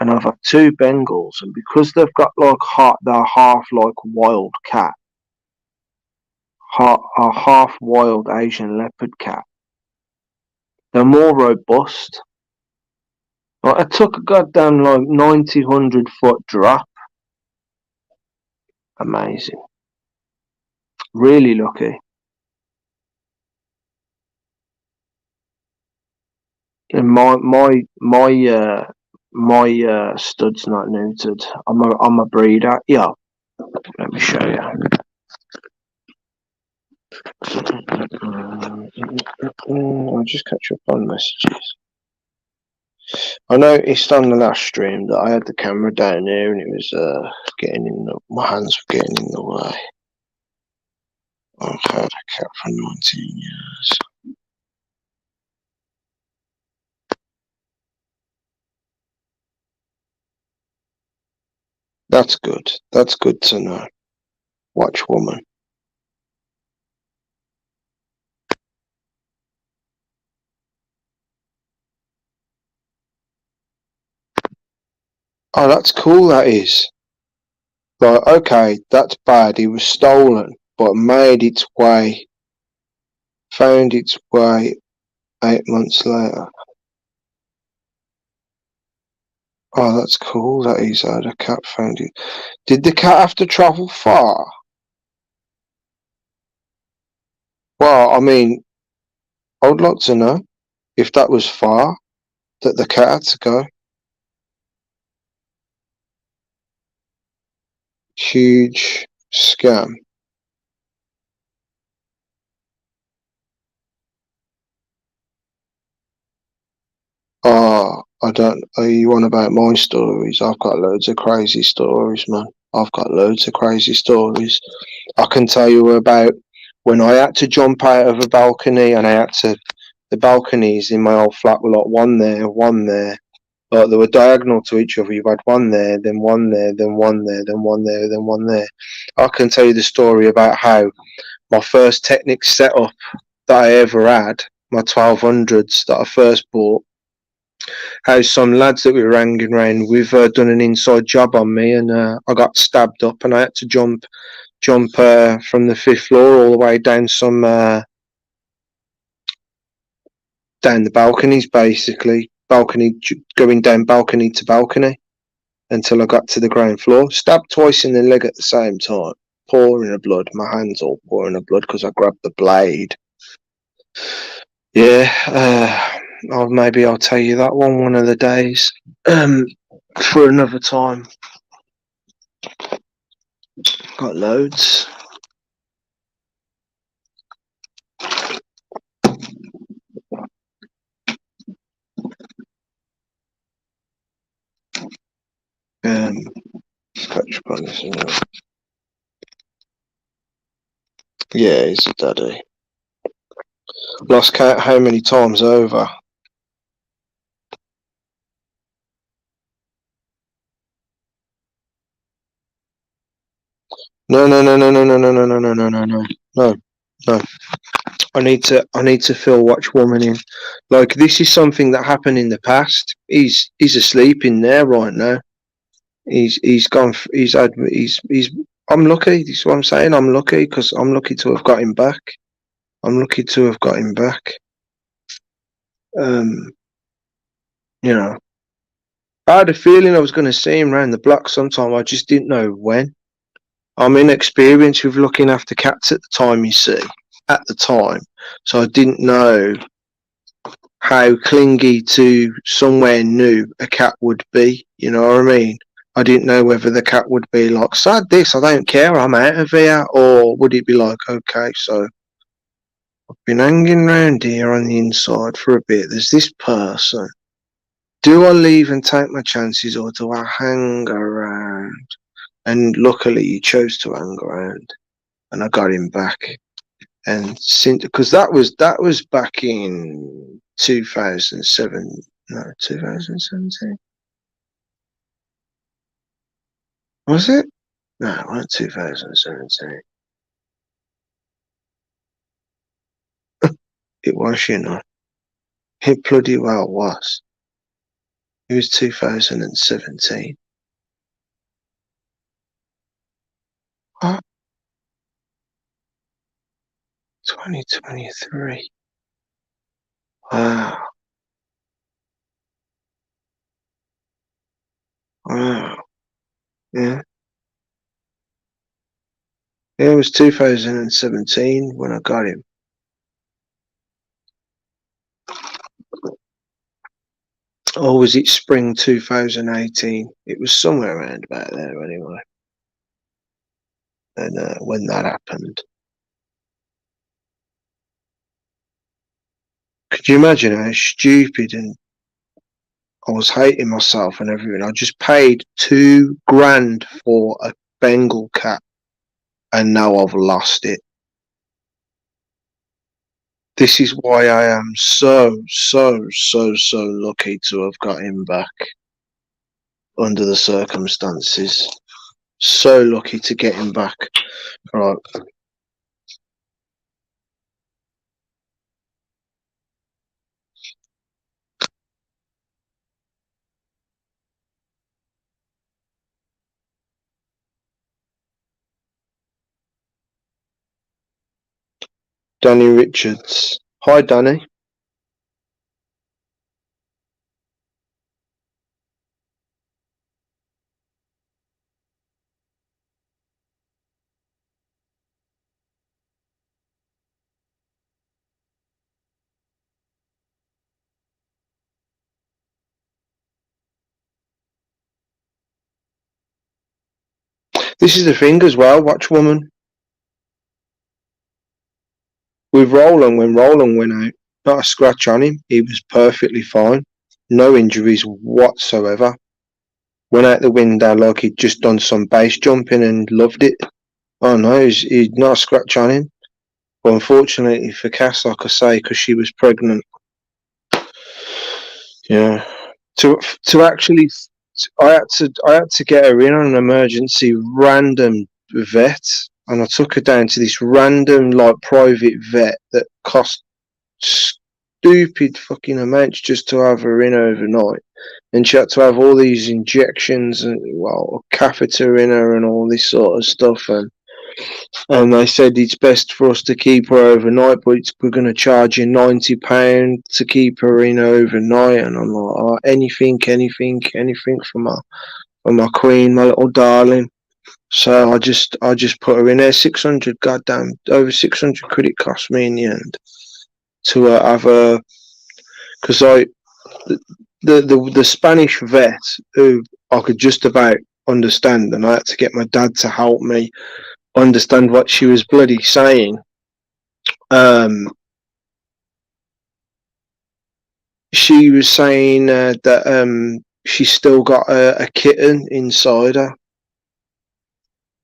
And I've had two Bengals, and because they've got like they're half like wild cat, a half wild Asian leopard cat, they're more robust. Like, I took a goddamn like 100 foot drop. Amazing. Really lucky. And my stud's not neutered. I'm a breeder. Yeah. Let me show you. I'll just catch up on messages. I noticed on the last stream that I had the camera down here and it was my hands were getting in the way. I've had a cat for 19 years. That's good. That's good to know. Watch woman. Oh, that's cool, that is. Like, okay, that's bad. He was stolen, but made its way, found its way 8 months later. Oh, that's cool, that is. How the cat found it. Did the cat have to travel far? Well, I mean, I would like to know if that was far that the cat had to go. Huge scam. Oh, I don't. Are you on about my stories? I've got loads of crazy stories, man. I've got loads of crazy stories. I can tell you about when I had to jump out of a balcony and I had to. The balconies in my old flat were like one there, one there. Like they were diagonal to each other. You had one there, then one there, then one there, then one there, then one there. I can tell you the story about how my first Technic setup that I ever had, my 1200s that I first bought, how some lads that we were hanging around with done an inside job on me, and I got stabbed up, and I had to jump from the fifth floor all the way down down the balconies, basically going down balcony to balcony until I got to the ground floor. Stabbed twice in the leg at the same time, pouring of blood. My hands all pouring of blood because I grabbed the blade. Yeah, maybe I'll tell you that one of the days. For another time. Got loads. Scratch bonus. Yeah, he's a daddy. Lost count how many times over. No. I need to fill Watch Woman in. Like this is something that happened in the past. He's asleep in there right now. He's gone. He's. I'm lucky. This is what I'm saying. I'm lucky because I'm lucky to have got him back. I'm lucky to have got him back. You know, I had a feeling I was going to see him around the block sometime. I just didn't know when. I'm inexperienced with looking after cats at the time, you see, at the time. So I didn't know how clingy to somewhere new a cat would be. You know what I mean? I didn't know whether the cat would be like, "Sad this, I don't care, I'm out of here," or would it be like, "Okay, so I've been hanging around here on the inside for a bit. There's this person. Do I leave and take my chances, or do I hang around?" And luckily, he chose to hang around, and I got him back. And since, because that was back in 2007, no, 2017. Was it? No, it wasn't 2017. It was, you know. It bloody well was. It was 2017. Oh, 2023. Wow. Wow. Yeah. It was 2017 when I got him. Or was it spring 2018? It was somewhere around about there anyway. And when that happened. Could you imagine how stupid and I was hating myself and everything? I just paid $2,000 for a Bengal cat and now I've lost it. This is why I am so lucky to have got him back under the circumstances. So lucky to get him back. Right. Danny Richards. Hi, Danny. This is the thing as well, Watch Woman. With Roland, when Roland went out, not a scratch on him. He was perfectly fine. no injuries whatsoever. Went out the window like he'd just done some base jumping and loved it. Oh no, he'd not a scratch on him. But unfortunately for Cass, like I say, because she was pregnant, yeah, to actually, I had to get her in on an emergency random vet, and I took her down to this random like private vet that cost stupid fucking amounts just to have her in overnight, and she had to have all these injections and well, a catheter in her and all this sort of stuff, and they said it's best for us to keep her overnight, but we're going to charge you £90 to keep her in overnight. And I'm like, oh, anything for my queen, my little darling. So I just put her in there. 600 goddamn over 600 quid it cost me in the end to have her, because the Spanish vet who I could just about understand, and I had to get my dad to help me understand what she was bloody saying. She was saying that she's still got a kitten inside her,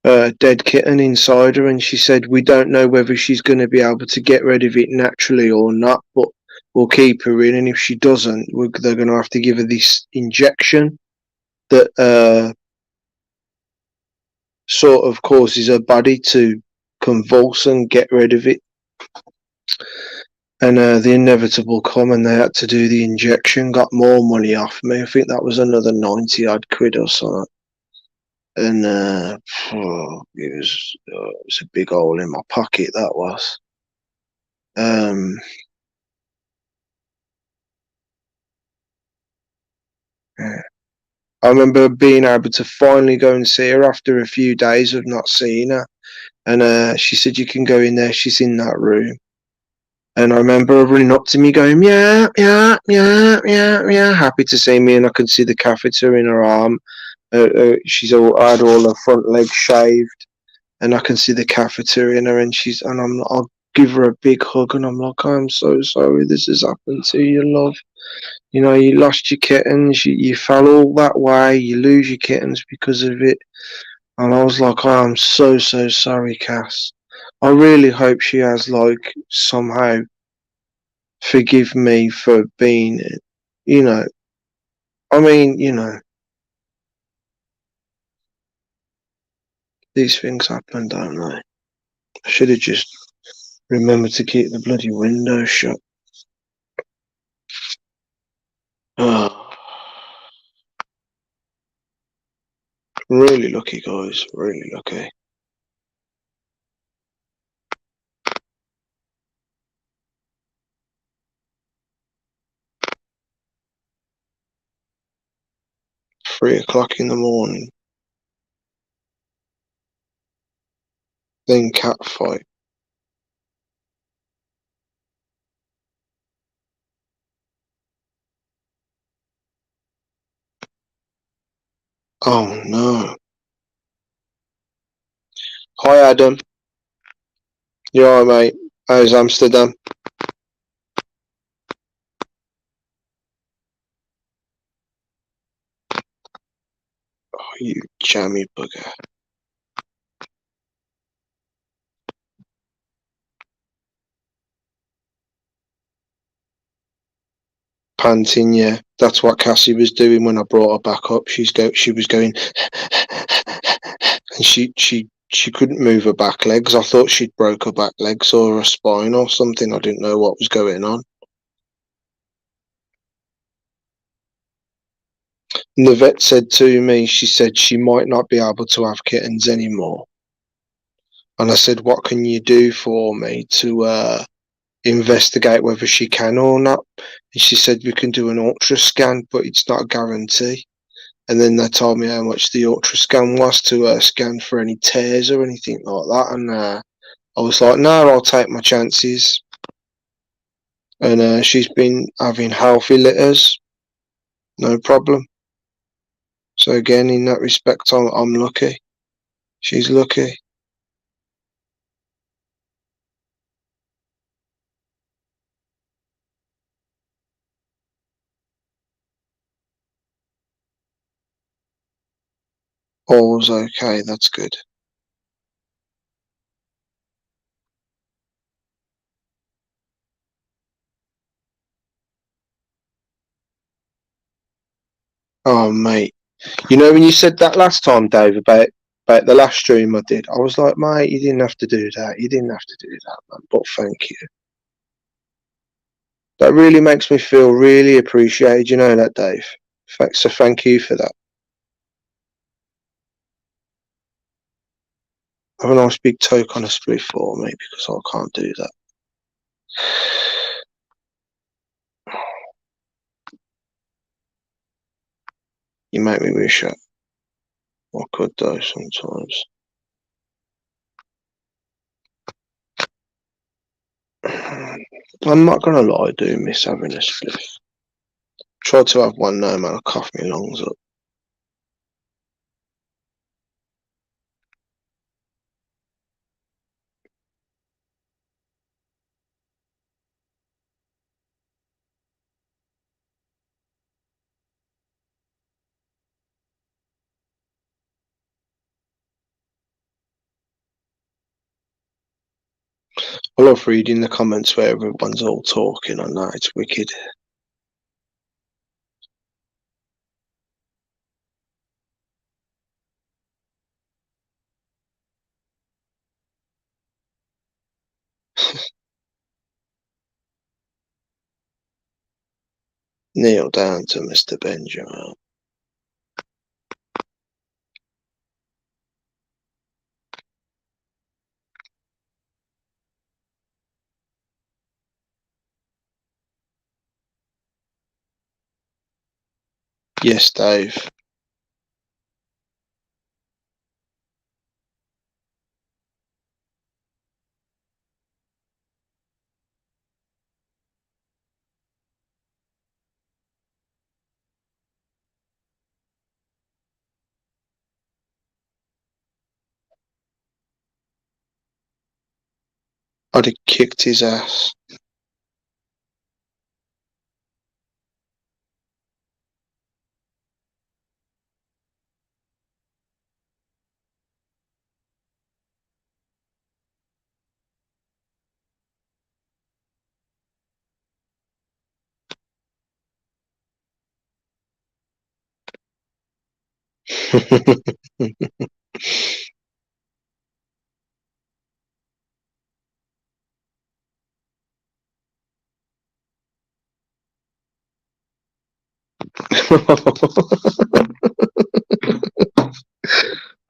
a dead kitten inside her, and she said we don't know whether she's going to be able to get rid of it naturally or not, but we'll keep her in, and if she doesn't, they're going to have to give her this injection that sort of causes her body to convulse and get rid of it. And the inevitable come, and they had to do the injection. Got more money off me. I think that was another 90 odd quid or something. And it was a big hole in my pocket. That was. Yeah. I remember being able to finally go and see her after a few days of not seeing her, and she said, "You can go in there. She's in that room." And I remember her running up to me, going, "Yeah, yeah, yeah, yeah, yeah," happy to see me, and I could see the catheter in her arm. She's all had all her front legs shaved, and I can see the catheter in her, and I'll give her a big hug, and I'm like, "I'm so sorry this has happened to you, love. You know, you lost your kittens, you fell all that way, you lose your kittens because of it." And I was like, "Oh, I'm so, so sorry, Cass. I really hope she has, like, somehow forgive me for being, you know, I mean, these things happen, don't they? I should have just remembered to keep the bloody window shut." Oh, really lucky, guys. Really lucky. £3 in the morning. Then cat fight. Oh no. Hi, Adam. You alright, mate? How's Amsterdam? Oh, you jammy bugger. Panting, yeah. That's what Cassie was doing when I brought her back up. She was going, and she couldn't move her back legs. I thought she'd broke her back legs or her spine or something. I didn't know what was going on. And the vet said to me, she said she might not be able to have kittens anymore. And I said, "What can you do for me to investigate whether she can or not?" And she said, "We can do an ultra scan, but it's not a guarantee." And then they told me how much the ultra scan was to scan for any tears or anything like that. And I was like, "No, I'll take my chances." And she's been having healthy litters, no problem. So again, in that respect, I'm lucky. She's lucky. All's okay, that's good. Oh, mate. You know when you said that last time, Dave, about the last stream I did, I was like, mate, you didn't have to do that. You didn't have to do that, man. But thank you. That really makes me feel really appreciated, you know that, Dave. So thank you for that. Have a nice big toke on a split for me because I can't do that. You make me wish I could though sometimes. I'm not gonna lie, I do miss having a spliff. Tried to have one now, man. I coughed my lungs up. I love reading the comments where everyone's all talking on that. It's wicked. Kneel down to Mr. Benjamin. Yes, Dave. I'd have kicked his ass.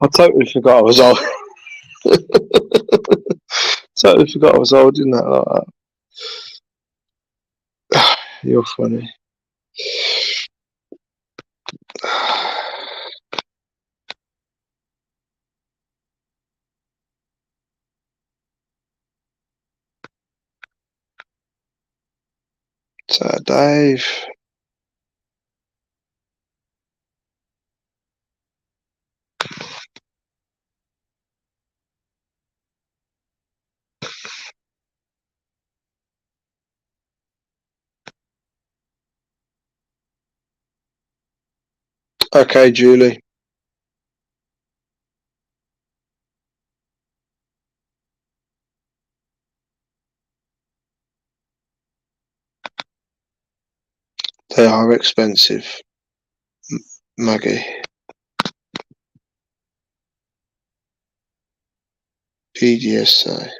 I totally forgot I was old. Totally forgot I was holding that like that. You're funny. So, Dave. Okay, Julie. They are expensive, Maggie. PDSA.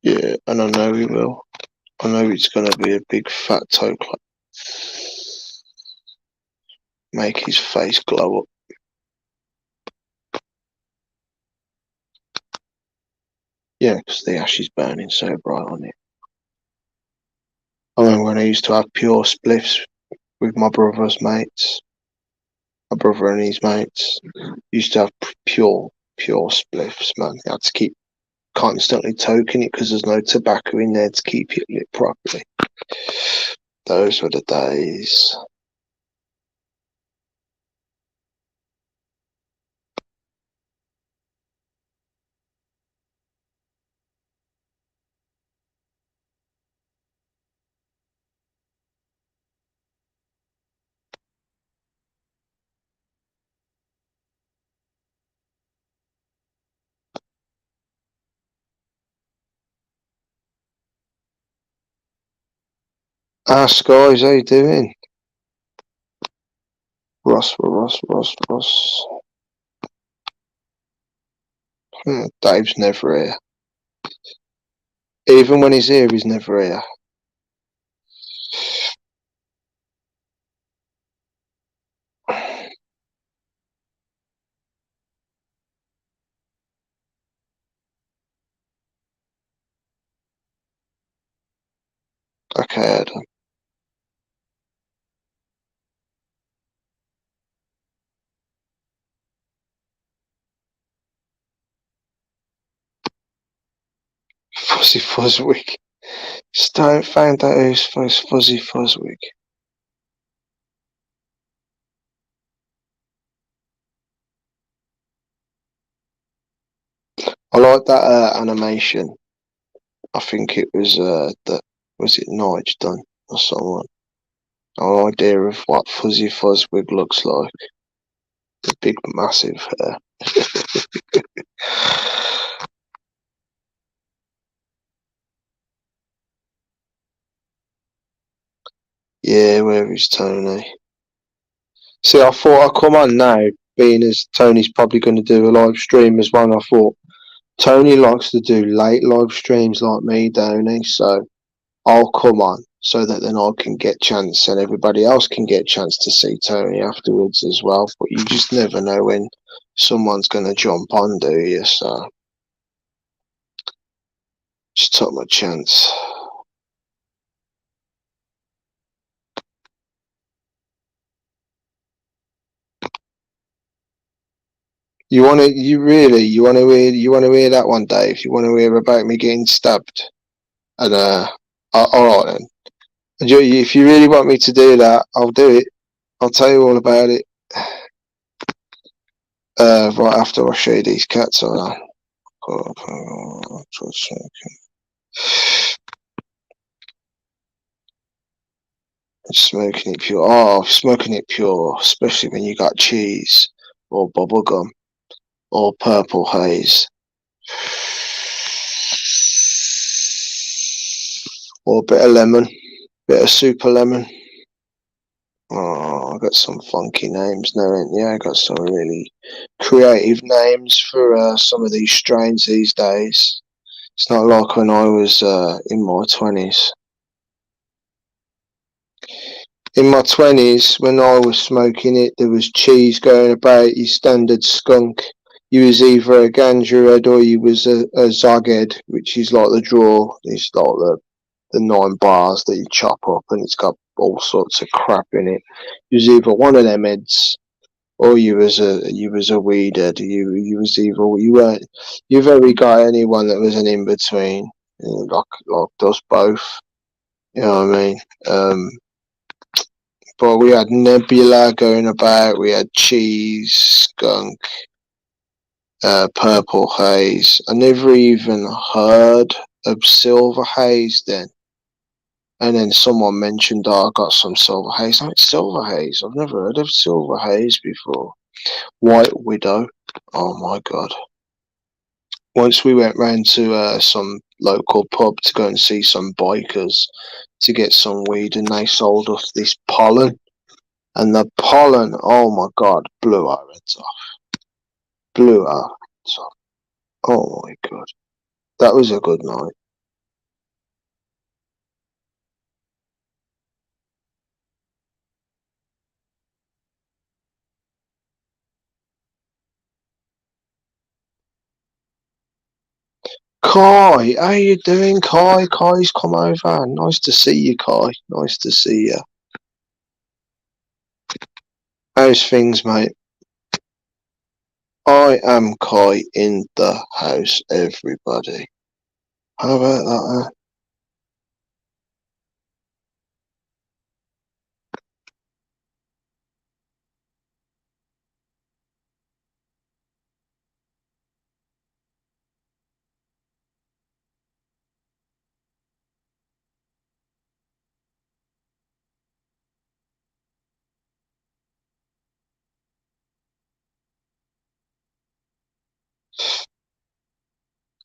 Yeah, and I know he will. I know it's gonna be a big fat toe club. Make his face glow up. Yeah, because the ash is burning so bright on it. I remember when I used to have pure spliffs with my brother's mates. My brother and his mates used to have pure spliffs, man. You had to keep constantly toking it because there's no tobacco in there to keep it lit properly. Those were the days. Ask guys, how you doing? Ross. Dave's never here. Even when he's here, he's never here. Okay, Adam. Fuzzy Fuzzwig. Still found out who's Fuzzy Fuzzwig. I like that animation. I think it was was it Nige done or someone? An idea of what Fuzzy Fuzzwig looks like. The big massive hair. Yeah, where is Tony? See, I thought I'd come on now, being as Tony's probably going to do a live stream as well. I thought Tony likes to do late live streams like me, don't he? So I'll come on so that then I can get chance and everybody else can get a chance to see Tony afterwards as well. But you just never know when someone's going to jump on, do you? So just took my chance. You want to? You want to hear? You want to hear that one, Dave? You want to hear about me getting stabbed? And all right then. If you really want me to do that, I'll do it. I'll tell you all about it. Right after I show you these cats on. Smoking it pure. Oh, smoking it pure, especially when you got cheese or bubblegum or purple haze or a bit of lemon, bit of super lemon. Oh, I got some funky names now, ain't you? I got some really creative names for some of these strains these days. It's not like when I was in my 20s. In my 20s, when I was smoking it, there was cheese going about, your standard skunk. You was either a ganja head or you was a zoghead, which is like the draw. It's like the 9 bars that you chop up and it's got all sorts of crap in it. You was either one of them heads or you was a weed head. You was either you weren't you very got anyone that was an in between. Like us both. You know what I mean? But we had Nebula going about, we had Cheese, Skunk, Purple Haze. I never even heard of Silver Haze then. And then someone mentioned, oh, I got some Silver Haze. Like, Silver Haze? I've never heard of Silver Haze before. White Widow. Oh my god. Once we went round to some local pub to go and see some bikers to get some weed, and they sold us this pollen. And the pollen, oh my god, blew our heads off. Blew our heads off. Oh my god. That was a good night. Kai, how you doing, Kai? Kai's come over. Nice to see you, Kai. Nice to see you. How's things, mate? I am Kai in the house, everybody. How about that,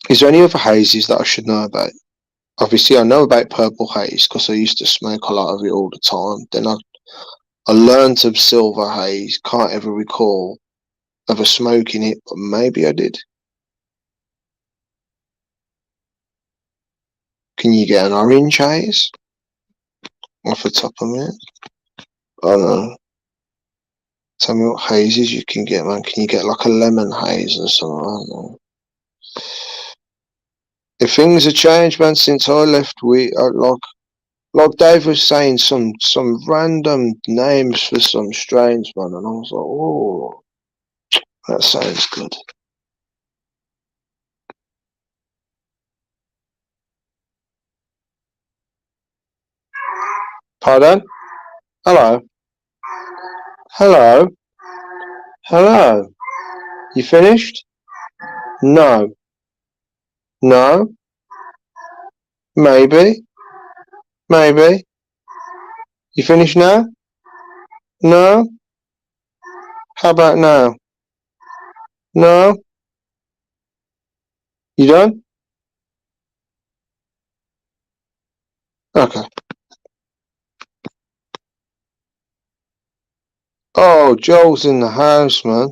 Is there any other hazes that I should know about? Obviously, I know about purple haze because I used to smoke a lot of it all the time. Then I learned of silver haze. Can't ever recall ever smoking it, but maybe I did. Can you get an orange haze off the top of it? I don't know. Tell me what hazes you can get, man. Can you get like a lemon haze or something? I don't know. If things have changed, man, since I left, we like Dave was saying some random names for some strains, man, and I was like, oh, that sounds good. Pardon? Hello? Hello? Hello? You finished? No. No? Maybe? Maybe? You finished now? No? How about now? No? You done? Okay. Oh, Joel's in the house, man.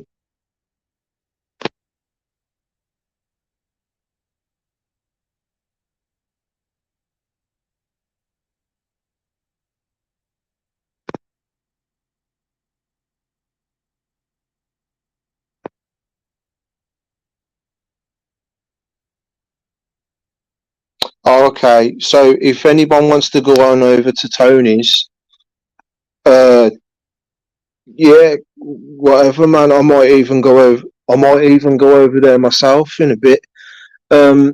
Oh, okay. So if anyone wants to go on over to Tony's, uh, yeah, whatever, man. I might even go over. I might even go over there myself in a bit. Um,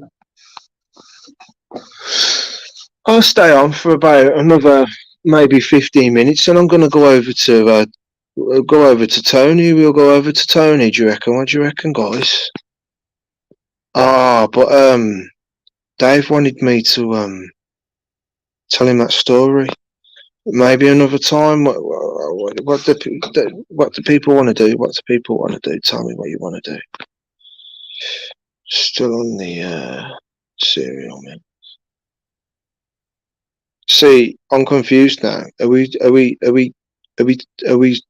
I'll stay on for about another maybe 15 minutes, and I'm gonna go over to Tony. We'll go over to Tony. Do you reckon? What do you reckon, guys? Ah, but Dave wanted me to tell him that story. Maybe another time. What do people want to do? What do people want to do? Tell me what you want to do. Still on the serial, man. See, I'm confused now. Are we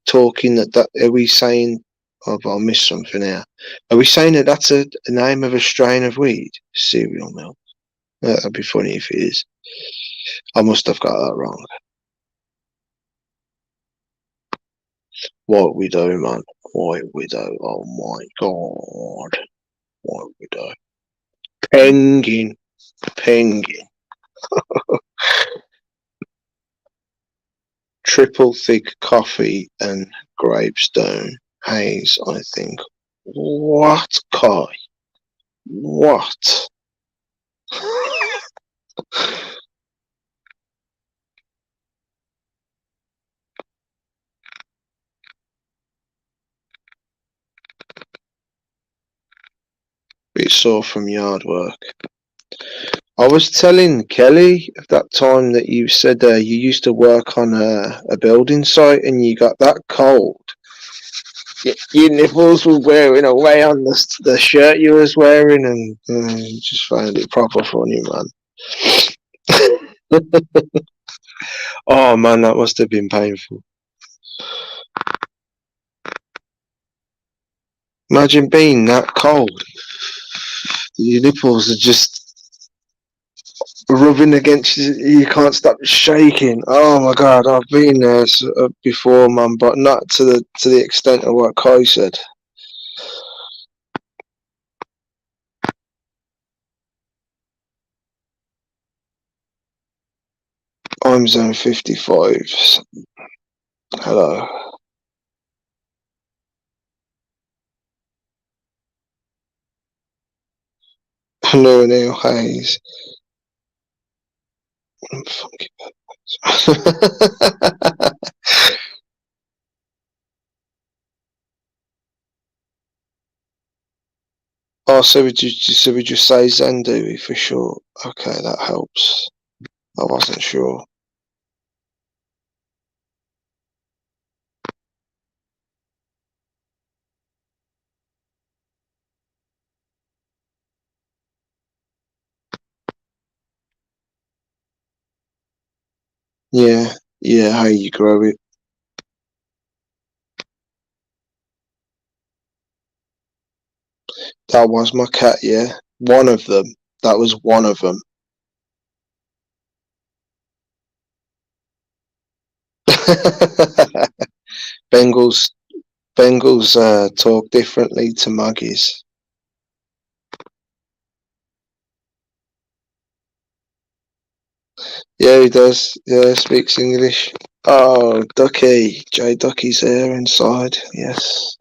talking that are we saying? Oh, but I missed something here. Are we saying that that's a name of a strain of weed? Cereal milk. That'd be funny if it is. I must have got that wrong. White Widow, man. White Widow. Oh my god. White Widow. Penguin. Penguin. Triple thick coffee and gravestone haze, I think. What, Kai? What? Bit sore from yard work. I was telling Kelly at that time that you said you used to work on a building site and you got that cold. Your nipples were wearing away on the shirt you was wearing, and just found it proper funny, man. Oh man, that must have been painful. Imagine being that cold. Your nipples are just rubbing against you. You can't stop shaking. Oh my god, I've been there before, man, but not to the extent of what Kai said. I'm zone 55. Hello. Hello, Neil Hayes. Oh, so we just say Zandui for sure. Okay, that helps. I wasn't sure. Yeah, yeah, how you grow it. That was my cat, yeah. One of them. That was one of them. Bengals Bengals talk differently to Muggies. Yeah, he does. Yeah, speaks English. Oh, Ducky. Jay Ducky's there inside. Yes.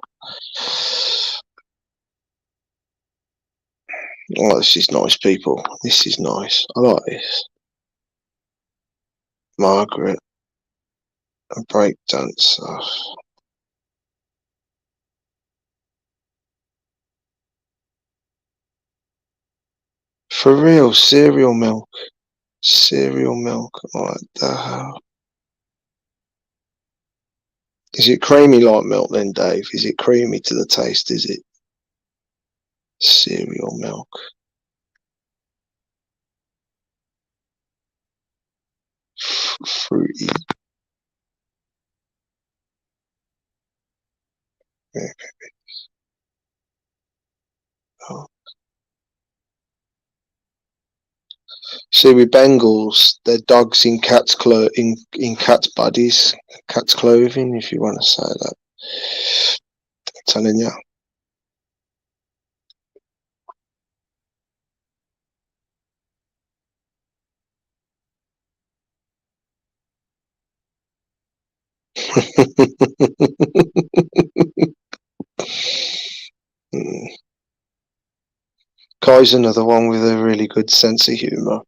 Oh, this is nice, people. This is nice. I like this. Margaret, a breakdancer. For real, cereal milk. Cereal milk. What the hell? Is it creamy like milk then, Dave? Is it creamy to the taste, is it? Cereal milk. Fruity. Yeah. Oh. See, with Bengals, they're dogs in in cats' bodies, cats' clothing, if you want to say that. I'm telling you. Mm. Kai's another one with a really good sense of humour.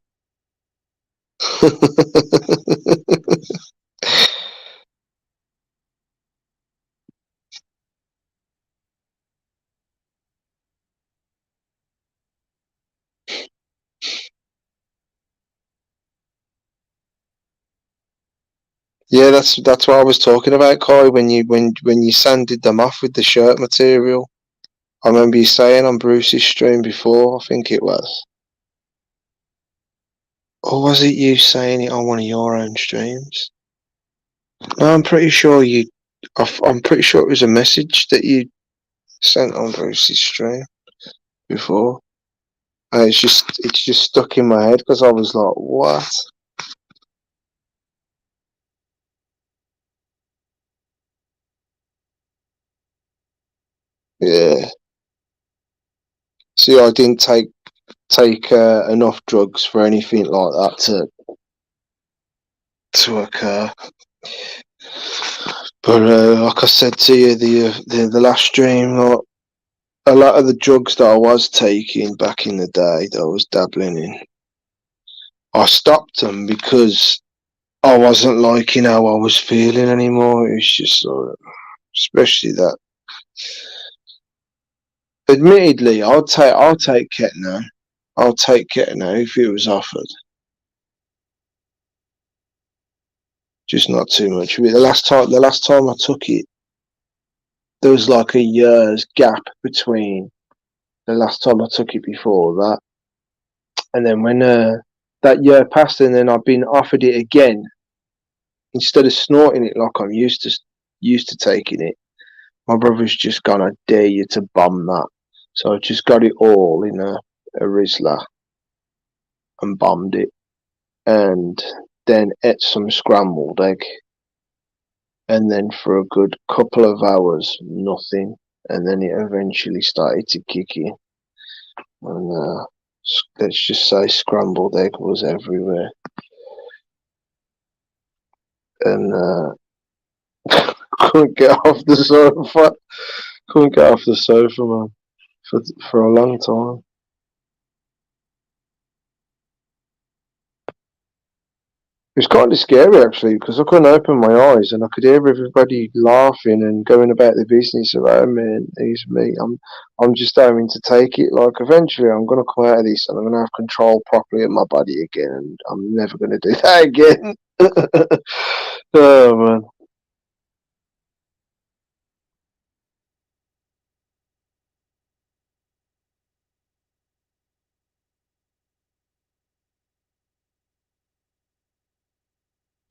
Yeah, that's what I was talking about, Kai. When you sanded them off with the shirt material, I remember you saying on Bruce's stream before. I think it was, or was it you saying it on one of your own streams? No, I'm pretty sure you. I'm pretty sure it was a message that you sent on Bruce's stream before. And it's just stuck in my head because I was like, what? Yeah. See, I didn't take enough drugs for anything like that to occur. But like I said to you the last stream, like, a lot of the drugs that I was taking back in the day that I was dabbling in, I stopped them because I wasn't liking how I was feeling anymore. It was just like, especially that. Admittedly, I'll take Ketno. I'll take Ketno if it was offered. Just not too much. The last time I took it, there was like a year's gap between the last time I took it before that, and then when that year passed, and then I've been offered it again instead of snorting it like I'm used to taking it. My brother's just gone, I dare you to bomb that. So I just got it all in a Rizla and bombed it, and then ate some scrambled egg, and then for a good couple of hours, nothing, and then it eventually started to kick in, and let's just say scrambled egg was everywhere, and couldn't get off the sofa. Couldn't get off the sofa, man, for a long time. It was kind of scary actually because I couldn't open my eyes and I could hear everybody laughing and going about their business around me. And it's me. I'm just having to take it. Like eventually, I'm gonna come out of this and I'm gonna have control properly of my body again, and I'm never gonna do that again. Oh man.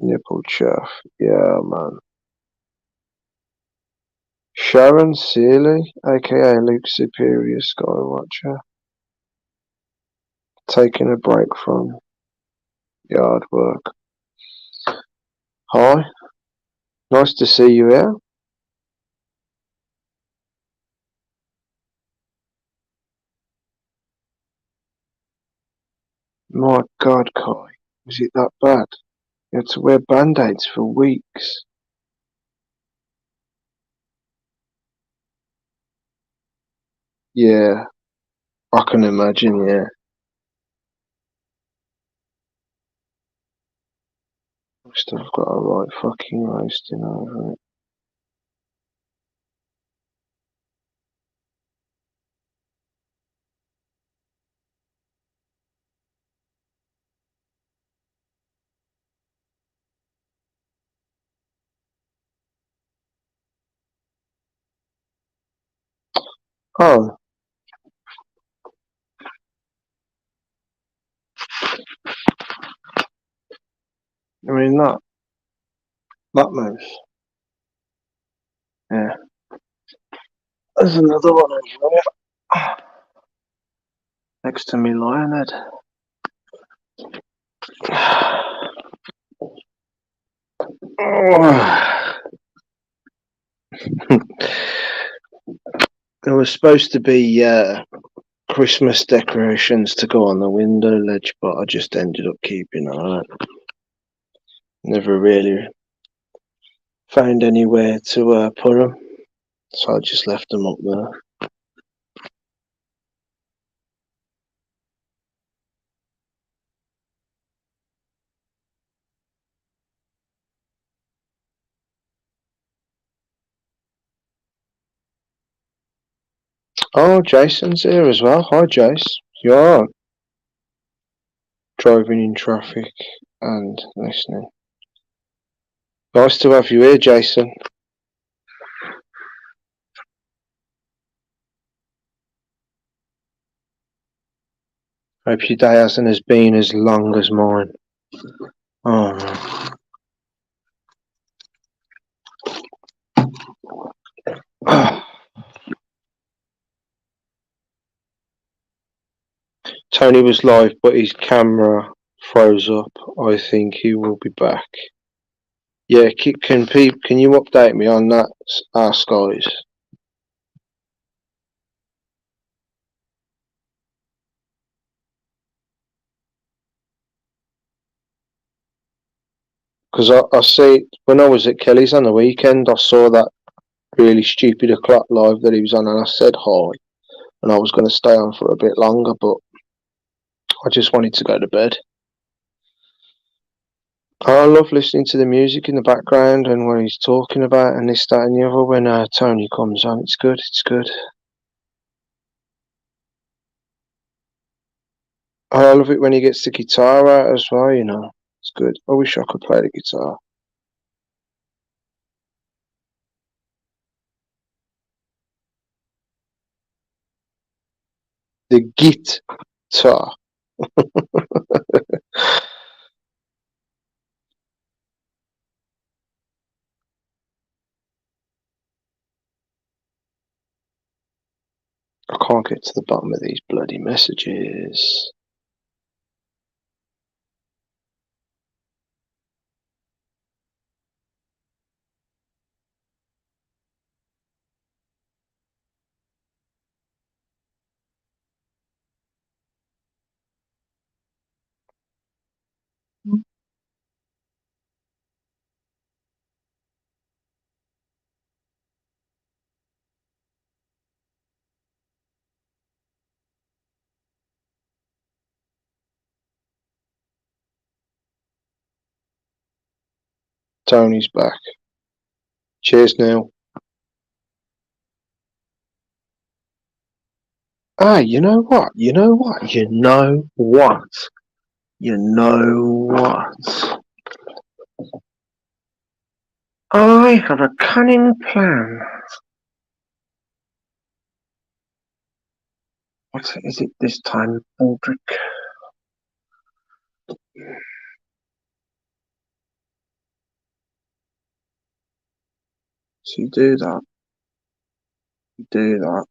Nipple chaff. Yeah, man. Sharon Seeley, aka Luke Superior Skywatcher, taking a break from yard work. Hi, nice to see you here. My God, Kai, was it that bad? You had to wear band-aids for weeks. Yeah, I can imagine, yeah. Must have got a right fucking roasting over it. Oh, I mean that moves. Yeah. There's another one over there. Next to me, Lionhead. There was supposed to be Christmas decorations to go on the window ledge, but I just ended up keeping that. Never really found anywhere to put them, so I just left them up there. Oh, Jason's here as well. Hi, Jace. You are driving in traffic and listening. Nice to have you here, Jason. Hope your day hasn't been as long as mine. Oh, man. Tony was live, but his camera froze up. I think he will be back. Yeah, can you update me on that, our skies? Because I see when I was at Kelly's on the weekend, I saw that really stupid o'clock live that he was on, and I said hi, and I was going to stay on for a bit longer, but I just wanted to go to bed. I love listening to the music in the background and when he's talking about and this, that, and the other. When Tony comes on, it's good. It's good. I love it when he gets the guitar out as well. You know, it's good. I wish I could play the guitar. The guitar. I can't get to the bottom of these bloody messages. Tony's back. Cheers, Neil. Ah, you know what? You know what? You know what? You know what? I have a cunning plan. What is it this time, Aldrich? So you do that. You do that.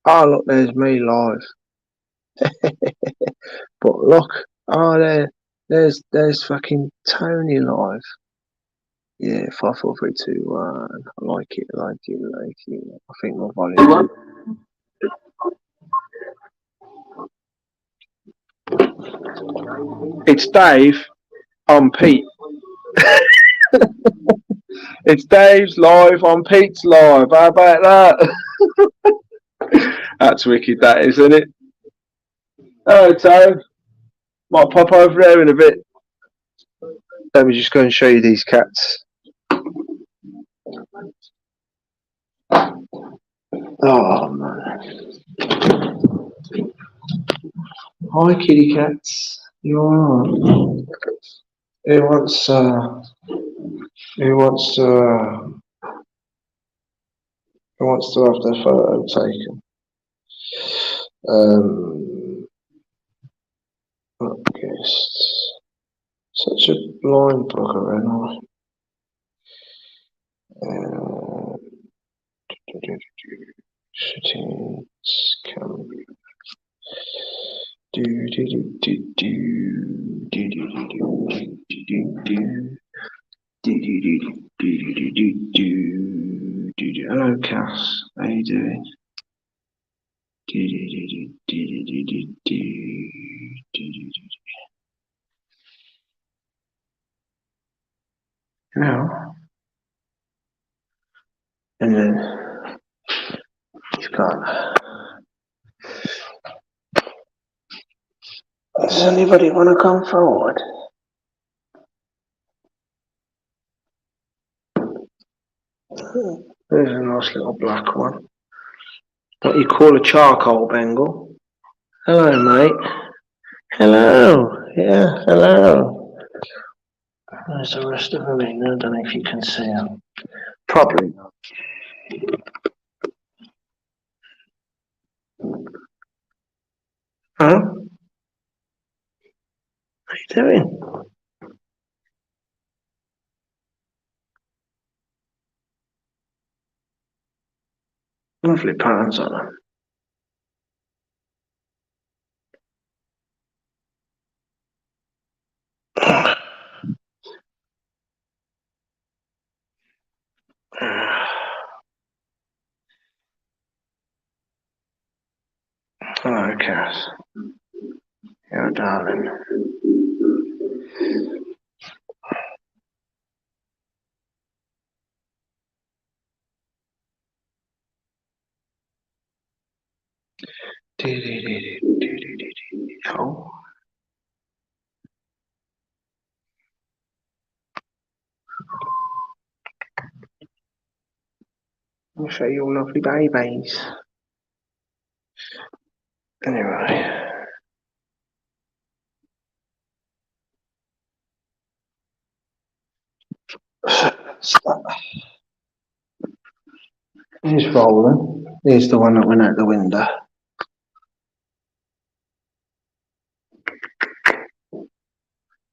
Oh look, there's me live. But look, oh there's fucking Tony live. Yeah, 5, 4, 3, 2, 1. I like it, like it, like it. I think my volume. It's Dave. I'm Pete. It's Dave's live. I'm Pete's live. How about that? That's wicked, that is, isn't it? Oh, Tone. Might pop over there in a bit. Let me just go and show you these cats. Oh man. Hi kitty cats. You alright? Who wants to have their photo taken? Guests. Such a blind bugger, anyway. Settings, camera. Hello, Cass. How you doing? Now, and then you've got. Does anybody want to come forward? There's a nice little black one. What you call a charcoal Bengal. Hello, mate. Hello. Yeah, hello. There's the rest of them in there. I don't know if you can see them. Probably not. Huh? What are you doing? Lovely patterns on them. Hello, Cass. You're a darling. Oh. I'll show you all lovely babies. Anyway. He's rolling. Here's the one that went out the window.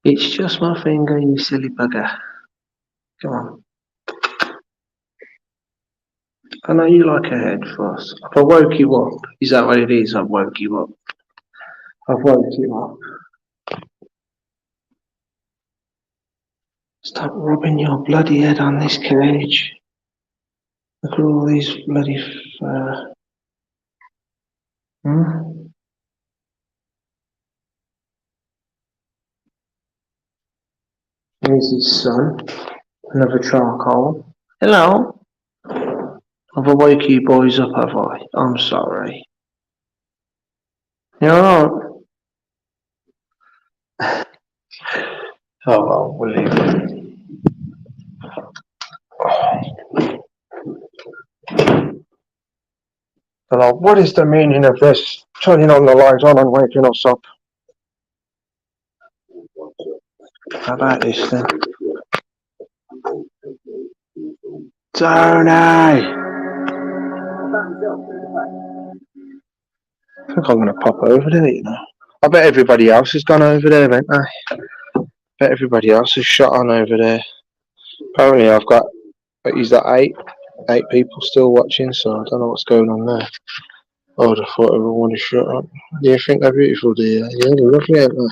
It's just my finger, you silly bugger. Come on. I know you like a head first. If I woke you up, is that what it is? I've woke you up. I've woke you up. Stop rubbing your bloody head on this cage. Look at all these bloody fur. Here's his son. Another charcoal. Hello. Have I woke you boys up, have I? I'm sorry. You alright? Oh well, we'll leave it. Hello, what is the meaning of this? Turning on the light on and waking us up. How about this then? Tony! I think I'm going to pop over there, you know. I bet everybody else has gone over there, haven't they? Bet everybody else has shot on over there. Apparently I've got But he's got eight people still watching, so I don't know what's going on there. I would have thought everyone would have shut up. Do you think they're beautiful, do you? Yeah, they're lovely, aren't they?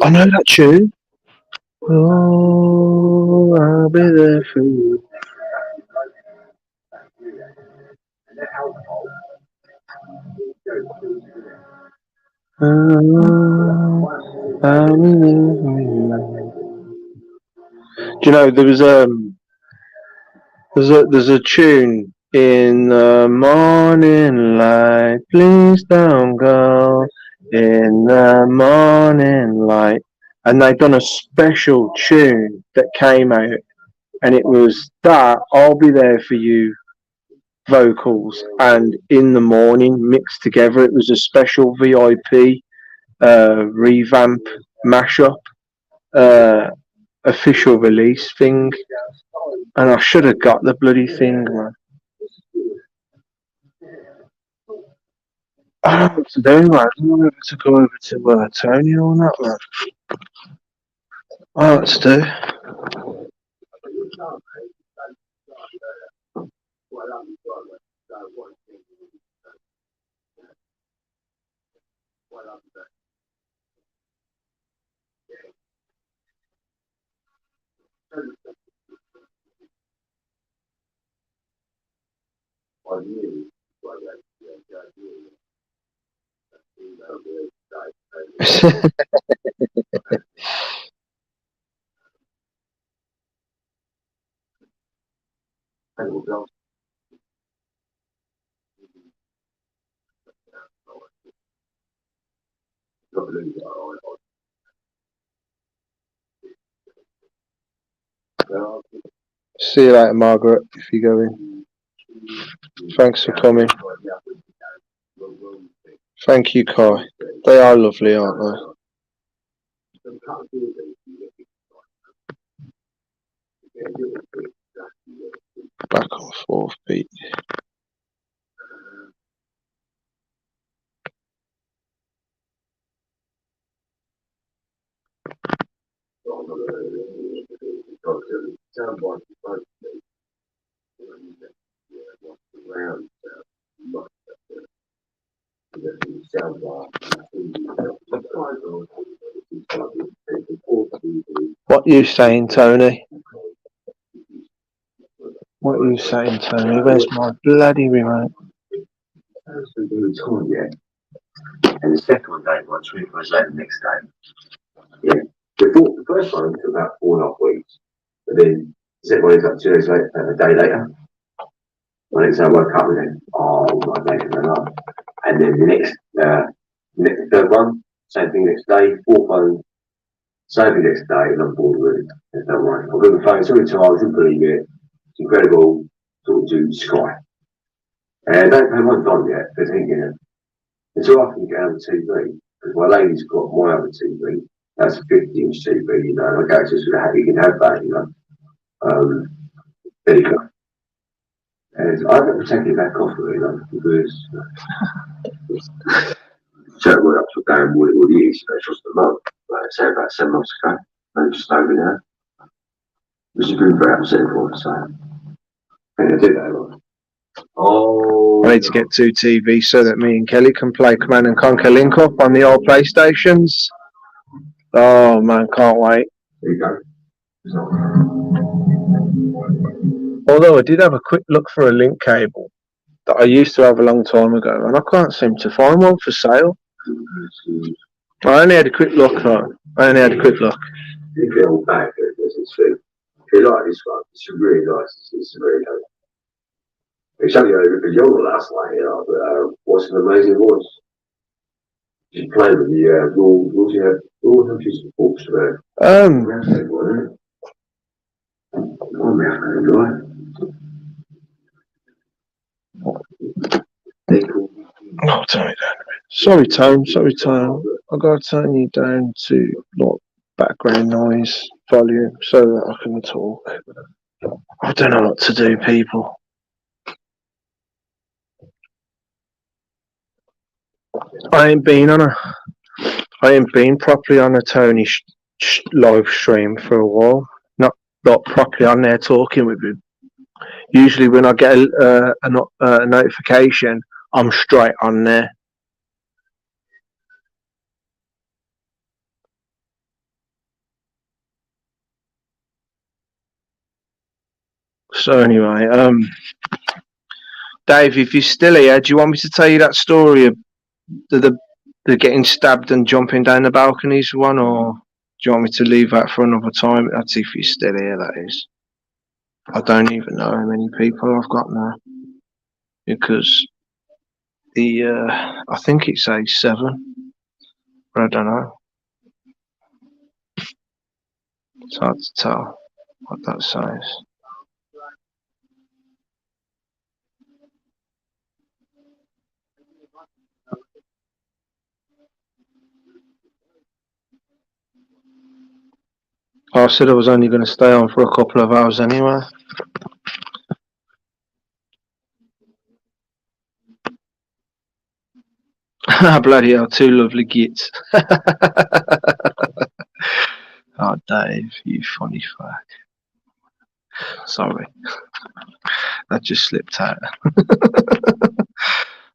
I know that tune. Oh, I'll be there for you. Oh, I'll be there for you. Do you know there's a tune in the morning light, please don't go in the morning light, and they've done a special tune that came out, and it was that I'll be there for you vocals and in the morning mixed together. It was a special VIP revamp mashup official release thing, and I should have got the bloody thing, man. I don't know what to do, man. I don't know whether to go over to Tony or not, man. Oh, let's do. See you later, Margaret, if you go in. Thanks for coming. Thank you, Kai. They are lovely, aren't they? Back and forth, Pete. What you saying, Tony? What are you saying, Tony? Where's my bloody remote? And the second day, once 3 days later, the next day. Yeah. The first one took about 4.5 weeks. But then the second one is up 2 days later, a day later. The next day I woke up and then, oh my day, and then the next third one, same thing next day, fourth one, same thing next day, and I'm bored with it. Don't worry. I've got the phone so many times, you wouldn't believe it. It's incredible talking to Sky. And I don't pay one dime yet, because thinking, until I can get on the TV, because my lady's got my other TV, that's a 50-inch TV, you know, and I go to sort of, you can have that, you know. There you go. And I haven't taken it back off of it, you know, because certain went up to a game what it is, it's just a month, like I say about 7 months ago, and just over there. Which has been very upsetting for us, so I think I did that a lot. Oh, I need to get 2 TVs so that me and Kelly can play Command and Conquer Link Up on the old PlayStations. Oh man, can't wait. There you go. Although I did have a quick look for a link cable that I used to have a long time ago, and I can't seem to find one for sale. I only had a quick look though. You feel back, it's true. If you like this one, it's really nice. It's really nice. It's something I did younger last night, you know, but what's an amazing voice. You play with the rules you have, all the countries books about. Oh, turn it down a bit. Sorry, Tone. I gotta turn you down to like background noise volume so that I can talk. I don't know what to do, people. I ain't been properly on a Tony live stream for a while. Not properly on there talking with him. Usually when I get a notification, I'm straight on there. So anyway, Dave, if you're still here, do you want me to tell you that story of the getting stabbed and jumping down the balconies one, or do you want me to leave that for another time? That's if you're still here, that is. I don't even know how many people I've got now, because I think it says 7, but I don't know. It's hard to tell what that says. I said I was only going to stay on for a couple of hours anyway. Bloody hell, 2 lovely gits. Oh, Dave, you funny fuck. Sorry. That just slipped out.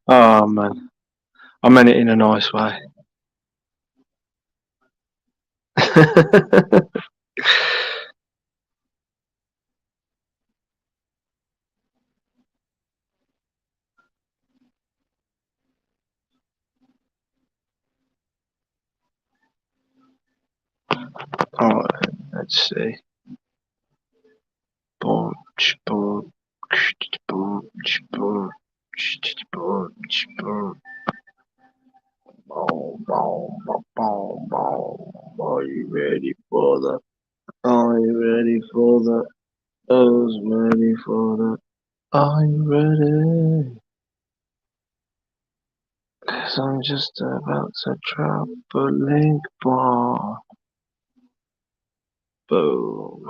Oh, man. I meant it in a nice way. Oh, let's see. Boom, boom, boom, boom, boom, boom. Boom, boom, boom, boom. Are you ready for that? Are you ready for that? I was ready for that. Are you ready? 'Cause I'm just about to drop a link bomb. Boom.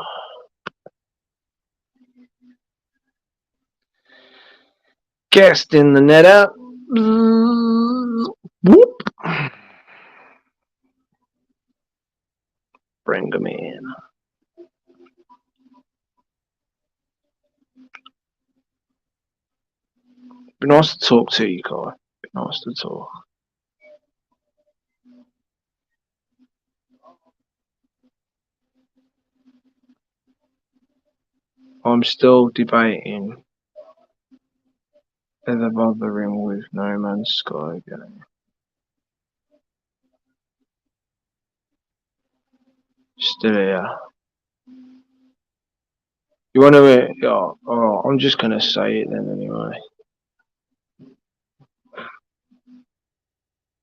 Casting the net out. Whoop. Bring them in. Be nice to talk to you, Kai. Be nice to talk. I'm still debating whether bothering with No Man's Sky again. Still here. You want to? Oh, I'm just gonna say it then anyway.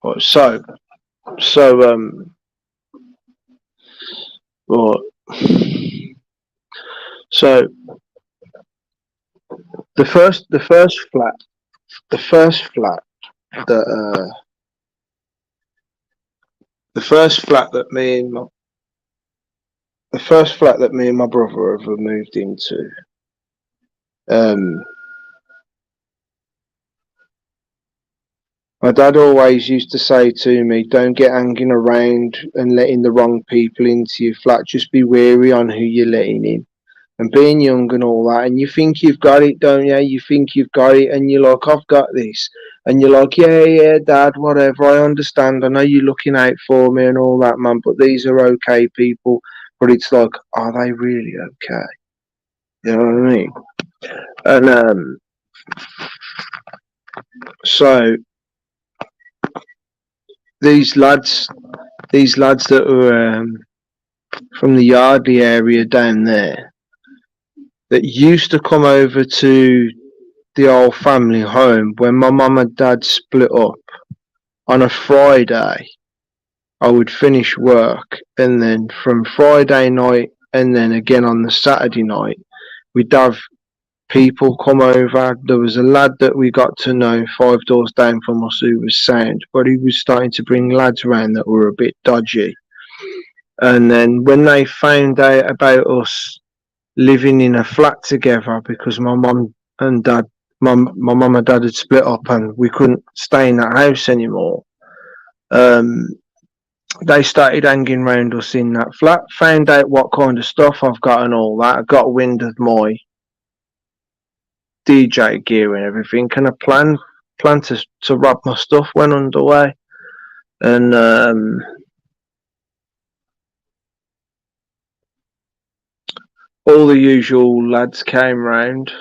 What? So, what? So, the first flat that the first flat that me and my brother have moved into. My dad always used to say to me, "Don't get hanging around and letting the wrong people into your flat. Just be wary on who you're letting in." And being young and all that, and you think you've got it, don't you? You think you've got it, and you're like, "I've got this," and you're like, "Yeah, Dad, whatever. I understand. I know you're looking out for me and all that, man. But these are okay people." But it's like, are they really okay? You know what I mean? And so these lads that were from the Yardley area down there, that used to come over to the old family home when my mum and dad split up on a Friday. I would finish work, and then from Friday night and then again on the Saturday night, we'd have people come over. There was a lad that we got to know 5 doors down from us who was sound, but he was starting to bring lads around that were a bit dodgy. And then when they found out about us living in a flat together, because my mum and dad my mum and dad had split up and we couldn't stay in that house anymore. They started hanging around us in that flat, found out what kind of stuff I've got and all that. I got wind of my DJ gear and everything, and a plan to rob my stuff went underway. And all the usual lads came round,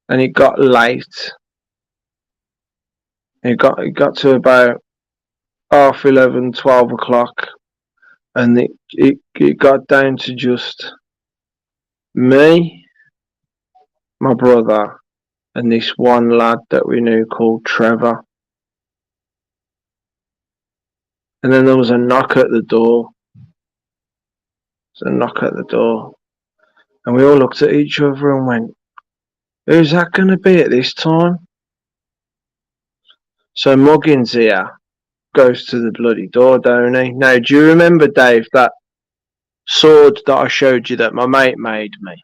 and it got late. It got to about 11:30, 12 o'clock, and it got down to just me, my brother, and this one lad that we knew called Trevor. And then there was a knock at the door. And we all looked at each other and went, "Who's that going to be at this time?" So Muggins here goes to the bloody door, don't he? Now, do you remember, Dave, that sword that I showed you that my mate made me?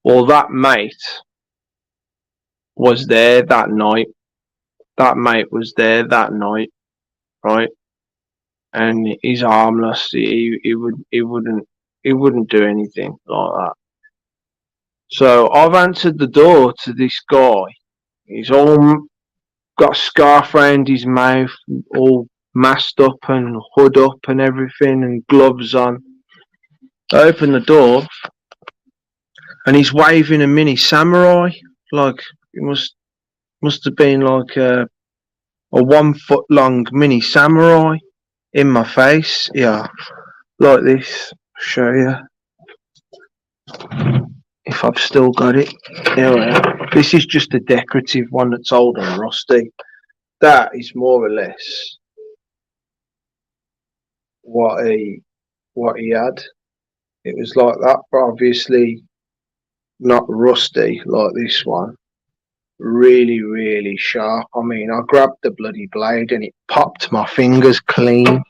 Well, that mate was there that night. That mate was there that night, right? And he's harmless. He wouldn't do anything like that. So I've answered the door to this guy. He's all got a scarf around his mouth, all masked up and hood up and everything, and gloves on. I open the door, and he's waving a mini samurai, like it must have been like a 1 foot long mini samurai in my face. Yeah, like this. I'll show you if I've still got it. Anyway, this is just a decorative one that's old and rusty. That is more or less what he had. It was like that, but obviously not rusty like this one. Really, really sharp. I mean, I grabbed the bloody blade and it popped my fingers clean.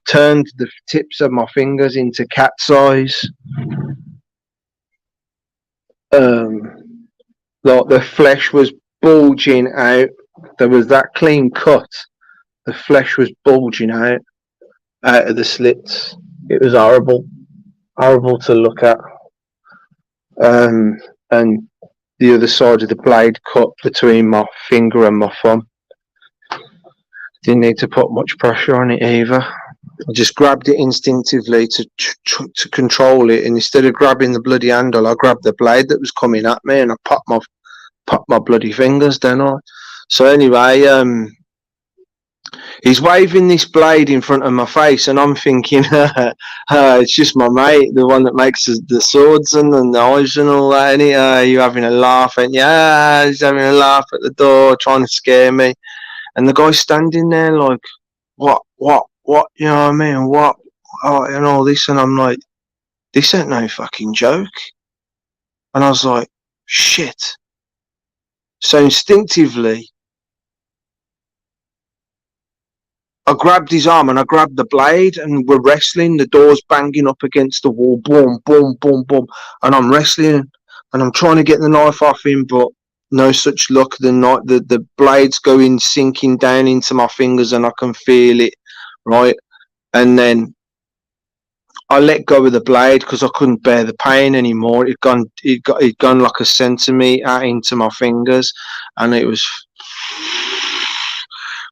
Turned the tips of my fingers into cat's eyes. Like the flesh was bulging out. There was that clean cut. The flesh was bulging out of the slits. It was horrible to look at. And the other side of the blade cut between my finger and my thumb. Didn't need to put much pressure on it either. I just grabbed it instinctively to control it, and instead of grabbing the bloody handle, I grabbed the blade that was coming at me, and I popped my bloody fingers, didn't I? So anyway, he's waving this blade in front of my face, and I'm thinking, it's just my mate, the one that makes the swords and the knives and all that. And you having a laugh, and he's having a laugh at the door, trying to scare me. And the guy's standing there like, what, you know what I mean? What, and all this. And I'm like, this ain't no fucking joke. And I was like, shit. So instinctively, I grabbed his arm and I grabbed the blade, and we're wrestling. The door's banging up against the wall. Boom, boom, boom, boom. And I'm wrestling and I'm trying to get the knife off him, but no such luck. The blade's going, sinking down into my fingers, and I can feel it, right? And then I let go of the blade because I couldn't bear the pain anymore. It'd gone like a centimetre into my fingers, and it was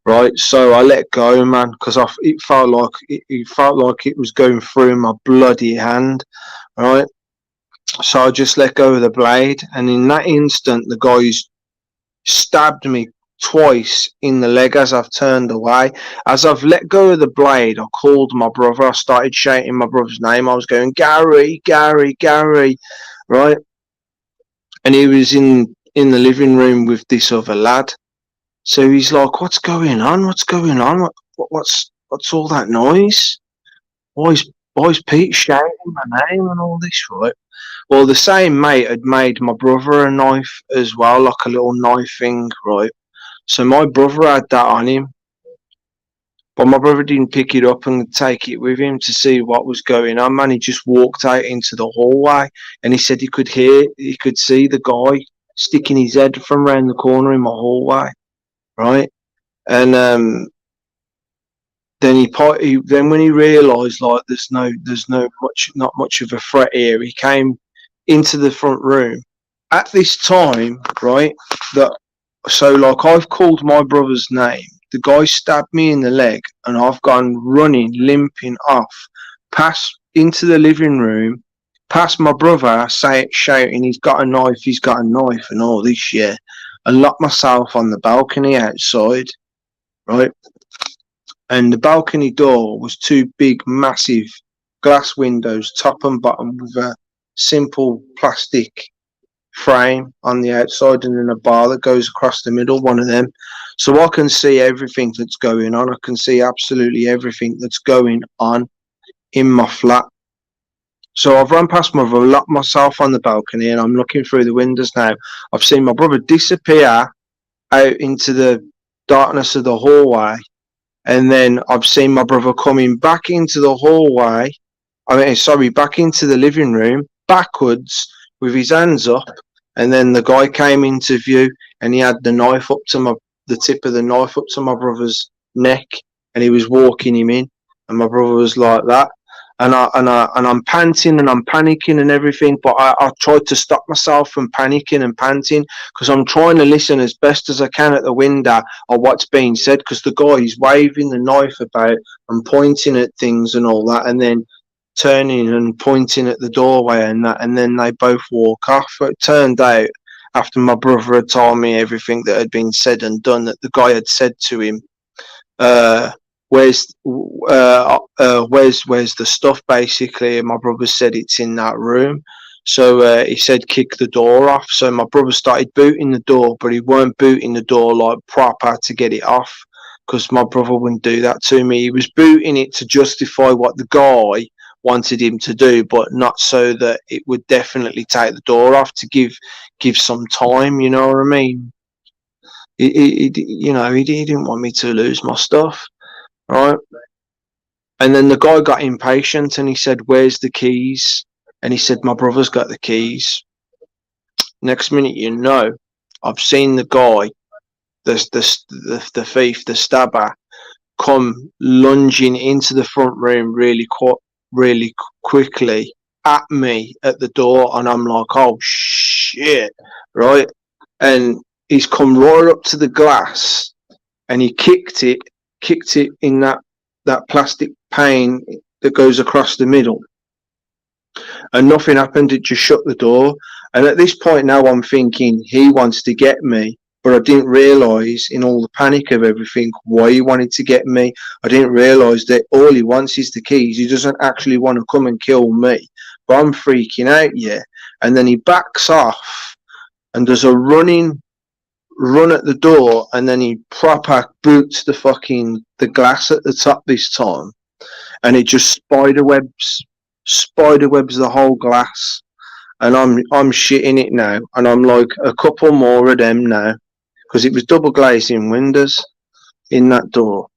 right. So I let go, man, because it felt like it was going through my bloody hand, right? So I just let go of the blade, and in that instant, the guy's stabbed me twice in the leg as I've turned away. As I've let go of the blade, I called my brother. I started shouting my brother's name. I was going, Gary, Gary, Gary, right? And he was in the living room with this other lad. So he's like, what's going on? What's going on? What's all that noise? Why is Pete shouting my name and all this, right? Well, the same mate had made my brother a knife as well, like a little knife thing, right? So my brother had that on him. But my brother didn't pick it up and take it with him to see what was going on, man. He just walked out into the hallway and he said he could see the guy sticking his head from round the corner in my hallway, right? And then when he realised like there's not much of a threat here, he came into the front room. At this time, right, like I've called my brother's name. The guy stabbed me in the leg, and I've gone running, limping off, past into the living room, past my brother, shouting, he's got a knife, and all this shit. And locked myself on the balcony outside, right? And the balcony door was two big, massive glass windows, top and bottom, with a simple plastic frame on the outside and then a bar that goes across the middle, one of them. So I can see everything that's going on. I can see absolutely everything that's going on in my flat. So I've run past my brother, locked myself on the balcony, and I'm looking through the windows now. I've seen my brother disappear out into the darkness of the hallway, and then I've seen my brother coming back into the hallway. Back into the living room, backwards, with his hands up. And then the guy came into view, and he had the tip of the knife up to my brother's neck, and he was walking him in, and my brother was like that. And I'm panting and I'm panicking and everything, but I tried to stop myself from panicking and panting because I'm trying to listen as best as I can at the window of what's being said, because the guy is waving the knife about and pointing at things and all that, and then turning and pointing at the doorway and that, and then they both walk off. It turned out, after my brother had told me everything that had been said and done, that the guy had said to him, where's the stuff, basically. And my brother said it's in that room. So he said kick the door off. So my brother started booting the door, but he weren't booting the door like proper to get it off, because my brother wouldn't do that to me. He was booting it to justify what the guy wanted him to do, but not so that it would definitely take the door off, to give some time, you know what I mean? He didn't want me to lose my stuff, right? And then the guy got impatient and he said, where's the keys? And he said, my brother's got the keys. Next minute, I've seen the guy, the thief, the stabber, come lunging into the front room really quickly at me at the door, and I'm like, oh shit, right? And he's come right up to the glass and he kicked it in that plastic pane that goes across the middle, and nothing happened. It just shut the door. And at this point now I'm thinking he wants to get me, but I didn't realise, in all the panic of everything, why he wanted to get me. I didn't realise that all he wants is the keys. He doesn't actually want to come and kill me. But I'm freaking out, yeah. And then he backs off and does a run at the door, and then he proper boots the glass at the top this time, and it just spiderwebs the whole glass. And I'm shitting it now, and I'm like, a couple more of them now, because it was double glazing windows in that door.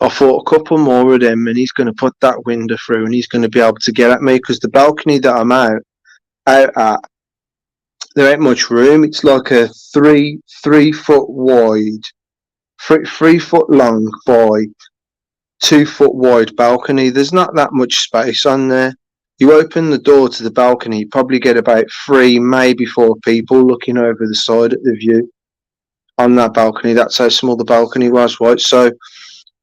I thought, a couple more of them and he's going to put that window through and he's going to be able to get at me, because the balcony that I'm out at, there ain't much room. It's like a 3 foot wide, 3 foot long by 2 foot wide balcony. There's not that much space on there. You open the door to the balcony, you probably get about 3, maybe 4 people looking over the side at the view on that balcony. That's how small the balcony was, right? So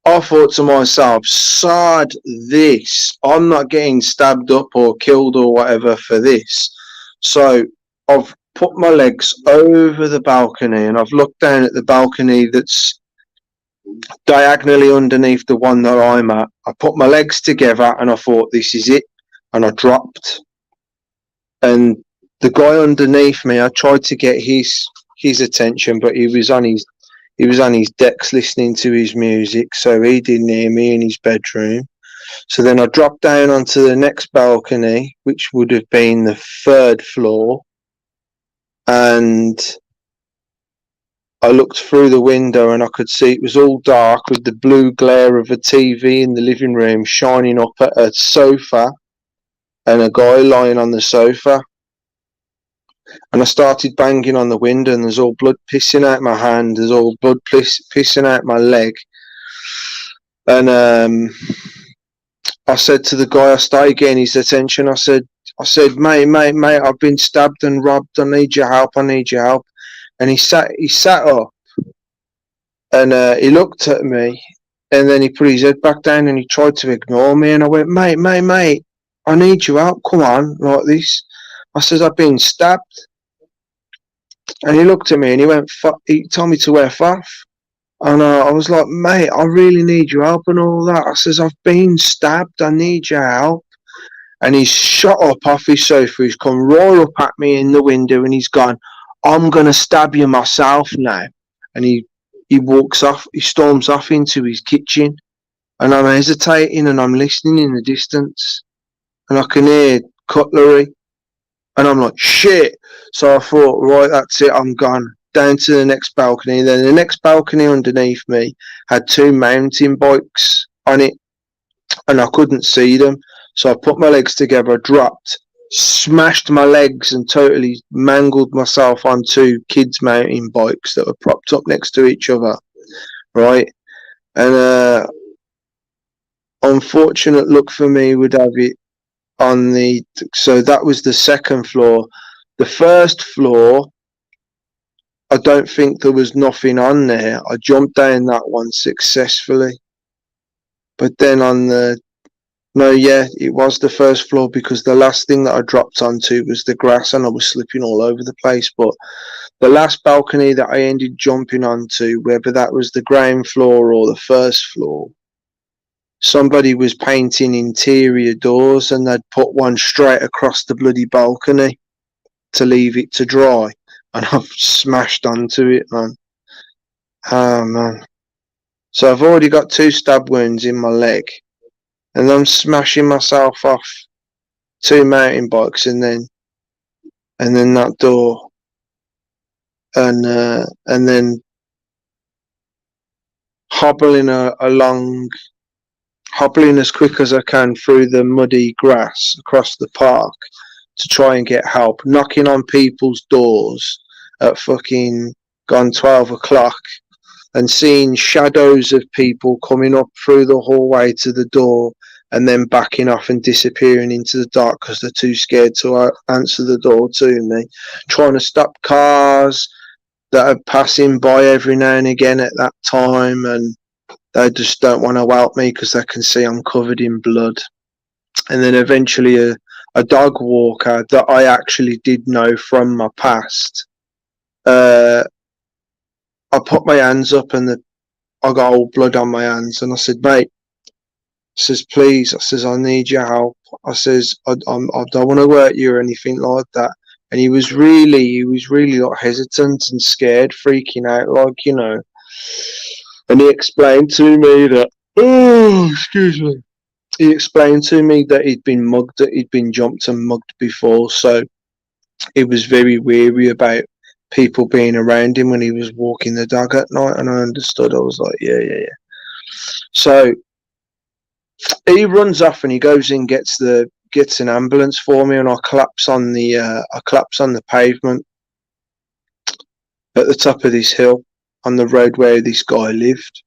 I thought to myself, sod this. I'm not getting stabbed up or killed or whatever for this. So I've put my legs over the balcony and I've looked down at the balcony that's diagonally underneath the one that I'm at. I put my legs together and I thought, this is it. And I dropped. And the guy underneath me, I tried to get his attention, but he was on his decks listening to his music, so he didn't hear me in his bedroom. So then I dropped down onto the next balcony, which would have been the 3rd floor, and I looked through the window and I could see it was all dark with the blue glare of a TV in the living room shining up at a sofa and a guy lying on the sofa. And I started banging on the window and there's all blood pissing out my hand, there's all blood pissing out my leg. And I said to the guy, I started getting his attention. I said, mate, I've been stabbed and robbed. I need your help. And he sat up and he looked at me and then he put his head back down and he tried to ignore me. And I went, mate, I need your help. Come on, like this. I said, I've been stabbed. And he looked at me and he went, he told me to F off. And I was like, mate, I really need your help and all that. I says, I've been stabbed. I need your help. And he's shot up off his sofa. He's come right up at me in the window and he's gone, I'm going to stab you myself now. And he walks off, he storms off into his kitchen. And I'm hesitating and I'm listening in the distance. And I can hear cutlery. And I'm like, shit. So I thought, right, that's it, I'm gone. Down to the next balcony. Then the next balcony underneath me had 2 mountain bikes on it. And I couldn't see them. So I put my legs together, dropped, smashed my legs and totally mangled myself on 2 kids' mountain bikes that were propped up next to each other. Right? And unfortunate luck for me would have it on the, so that was the second floor. The first floor, I don't think there was nothing on there. I jumped down that one successfully. But then on the, no, yeah, it was the first floor because the last thing that I dropped onto was the grass and I was slipping all over the place. But the last balcony that I ended jumping onto, whether that was the ground floor or the first floor, somebody was painting interior doors and they'd put one straight across the bloody balcony to leave it to dry. And I've smashed onto it, man. Oh, man. So I've already got 2 stab wounds in my leg. And I'm smashing myself off 2 mountain bikes and then that door. And then hobbling as quick as I can through the muddy grass across the park to try and get help, knocking on people's doors at fucking gone 12 o'clock and seeing shadows of people coming up through the hallway to the door and then backing off and disappearing into the dark because they're too scared to answer the door to me, trying to stop cars that are passing by every now and again at that time, and they just don't want to help me because they can see I'm covered in blood. And then eventually a dog walker that I actually did know from my past, I put my hands up and I got all blood on my hands and I said, mate, I says, please, I says, I need your help. I says, I don't want to hurt you or anything like that. And he was really like hesitant and scared, freaking out, like, you know. And he explained to me that, oh, excuse me. He explained to me that he'd been mugged, that he'd been jumped and mugged before. So he was very weary about people being around him when he was walking the dog at night. And I understood. I was like, yeah. So he runs off and he goes and gets an ambulance for me, and I collapse on the pavement at the top of this hill on the road where this guy lived.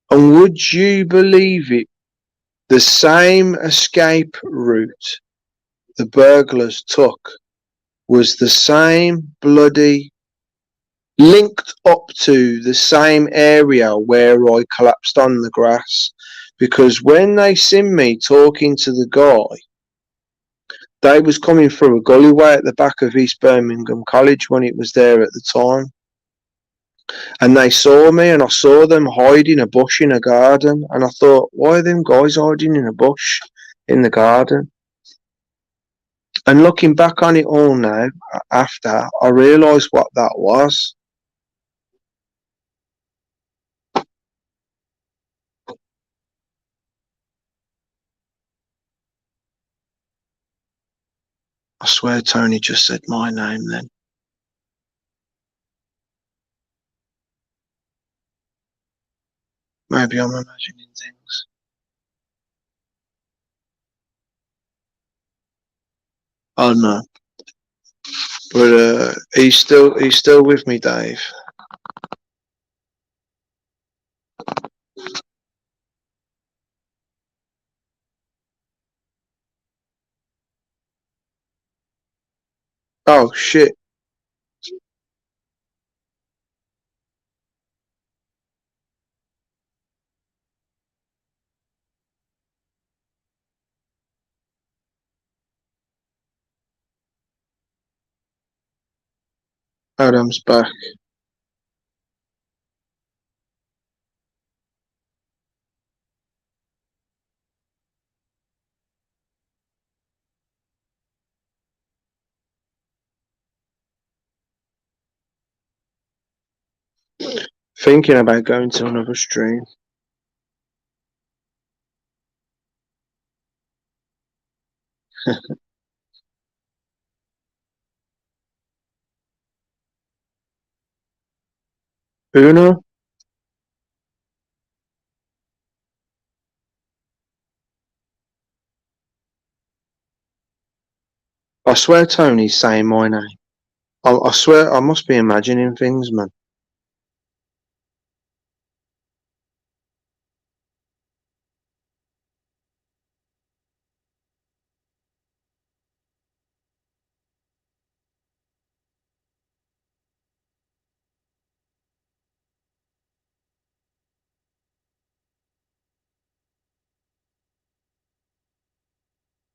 And would you believe it? The same escape route the burglars took was the same bloody linked up to the same area where I collapsed on the grass. Because when they seen me talking to the guy, they was coming through a gullyway at the back of East Birmingham College when it was there at the time. And they saw me and I saw them hiding a bush in a garden. And I thought, why are them guys hiding in a bush in the garden? And looking back on it all now, after, I realised what that was. I swear Tony just said my name then. Maybe I'm imagining things. I don't know. But he's still with me, Dave. Oh shit. Adam's back. Thinking about going to another stream. Uno? I swear Tony's saying my name. I swear I must be imagining things, man.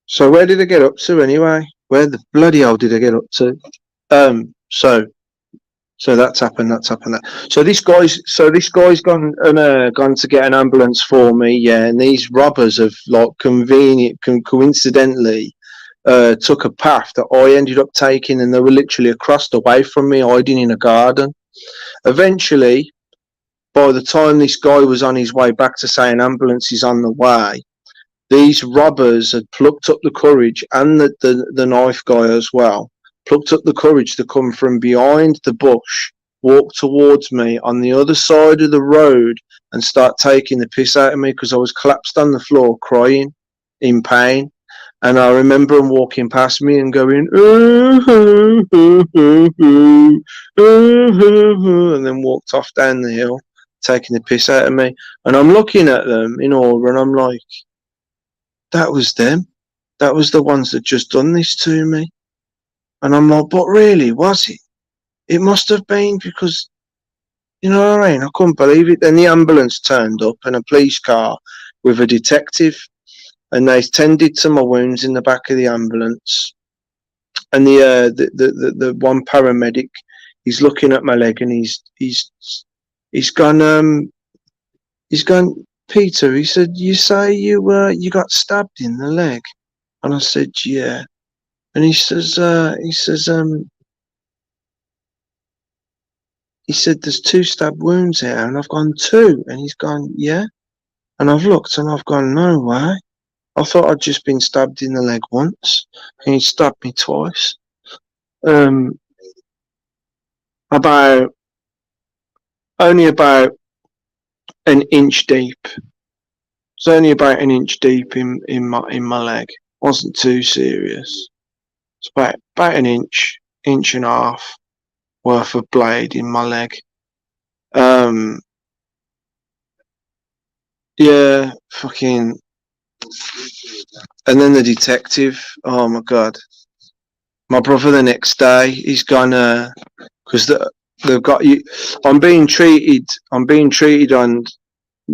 So where did I get up to anyway? Where the bloody hell did I get up to? So that's happened. So this guy's gone to get an ambulance for me. Yeah, and these robbers have like coincidentally took a path that I ended up taking, and they were literally across the way from me, hiding in a garden. Eventually, by the time this guy was on his way back to say an ambulance is on the way, these robbers had plucked up the courage, and the knife guy as well, plucked up the courage to come from behind the bush, walk towards me on the other side of the road, and start taking the piss out of me because I was collapsed on the floor crying in pain. And I remember him walking past me and going, and then walked off down the hill, taking the piss out of me. And I'm looking at them in awe, and I'm like, that was them. That was the ones that just done this to me. And I'm like, but really, was it? It must have been, because, you know what I mean? I couldn't believe it. Then the ambulance turned up, and a police car with a detective, and they tended to my wounds in the back of the ambulance. And the one paramedic, he's looking at my leg, and he's gone, Peter, he said, you say you got stabbed in the leg? And I said, yeah. And he said, there's 2 stab wounds here. And I've gone, 2? And he's gone, yeah. And I've looked, and I've gone, no way. I thought I'd just been stabbed in the leg once, and he stabbed me twice. Only about an inch deep. It's only about an inch deep in my leg. Wasn't too serious. It's about an inch and a half worth of blade in my leg. Yeah, fucking. And then the detective, oh my god. My brother the next day, he's gone, because they've got you. I'm being treated on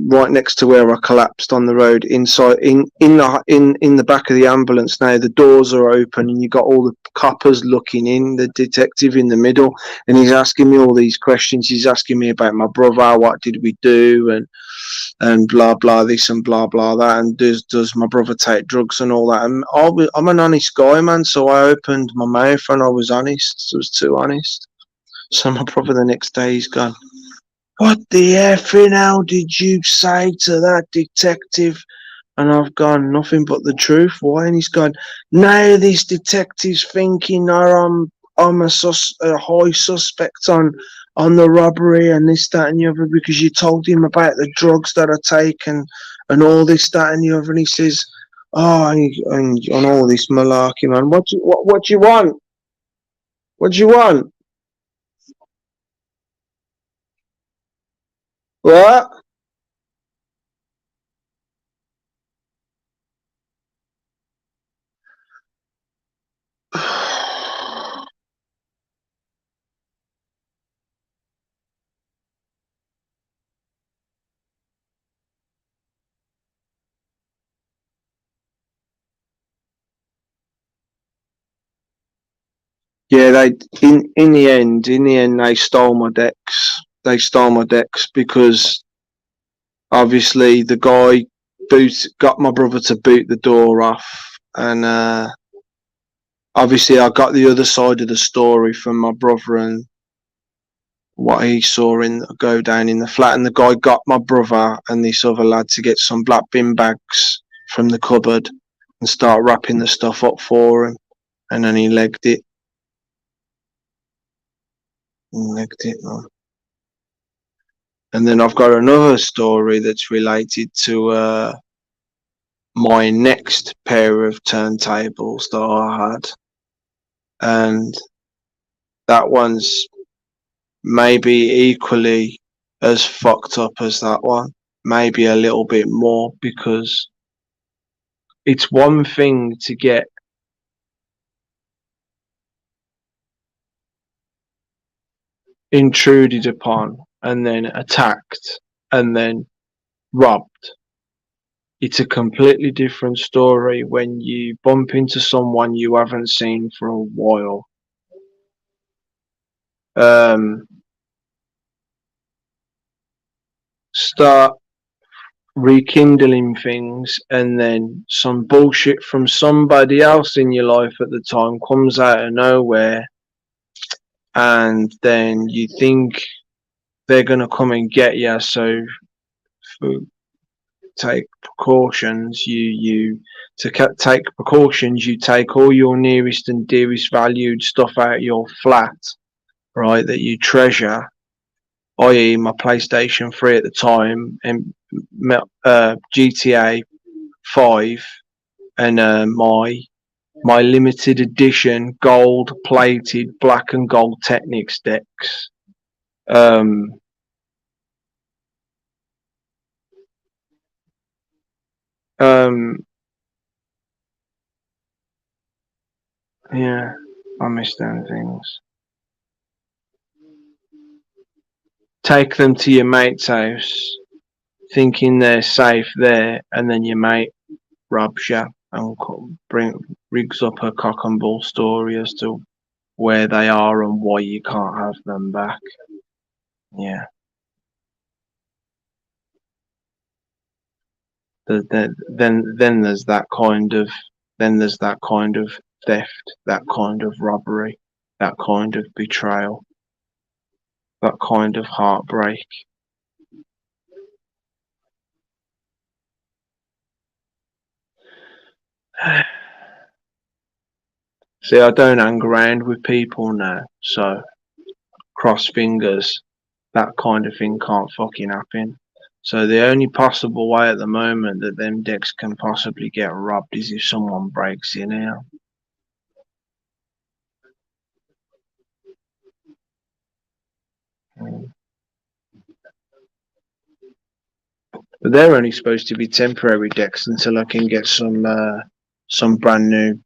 right next to where I collapsed on the road, inside in the back of the ambulance. Now the doors are open, and you got all the coppers looking in, the detective in the middle, and he's asking me all these questions. He's asking me about my brother, what did we do, and blah blah this and blah blah that, and does my brother take drugs and all that. And I'm an honest guy, man, so I opened my mouth and I was honest. I was too honest. So my brother the next day, he's gone, what the effing hell did you say to that detective? And I've gone, nothing but the truth. Why? And he's gone, now this detective's thinking I'm a high suspect on on the robbery and this, that, and the other because you told him about the drugs that I take and all this, that, and the other. And he says, oh, and on all this malarkey, man. What do you want? What do you want? What? Yeah, they in the end, they stole my decks. They stole my decks because obviously the guy got my brother to boot the door off, and obviously I got the other side of the story from my brother and what he saw go down in the flat, and the guy got my brother and this other lad to get some black bin bags from the cupboard and start wrapping the stuff up for him, and then he legged it. Man. And then I've got another story that's related to my next pair of turntables that I had, and that one's maybe equally as fucked up as that one, maybe a little bit more, because it's one thing to get intruded upon and then attacked and then robbed. It's a completely different story when you bump into someone you haven't seen for a while. Start rekindling things, and then some bullshit from somebody else in your life at the time comes out of nowhere, and then you think they're gonna come and get you. So take precautions. Take precautions. You take all your nearest and dearest valued stuff out of your flat, right? That you treasure, i.e., my PlayStation 3 at the time, and GTA 5, and my limited edition gold plated black and gold Technics decks. Yeah, I miss them things. Take them to your mate's house, thinking they're safe there, and then your mate robs you and rigs up a cock and bull story as to where they are and why you can't have them back. Yeah. Then there's that kind of theft, that kind of robbery, that kind of betrayal, that kind of heartbreak. See, I don't hang around with people now, so cross fingers, that kind of thing can't fucking happen. So the only possible way at the moment that them decks can possibly get robbed is if someone breaks in here. But they're only supposed to be temporary decks until I can get some brand new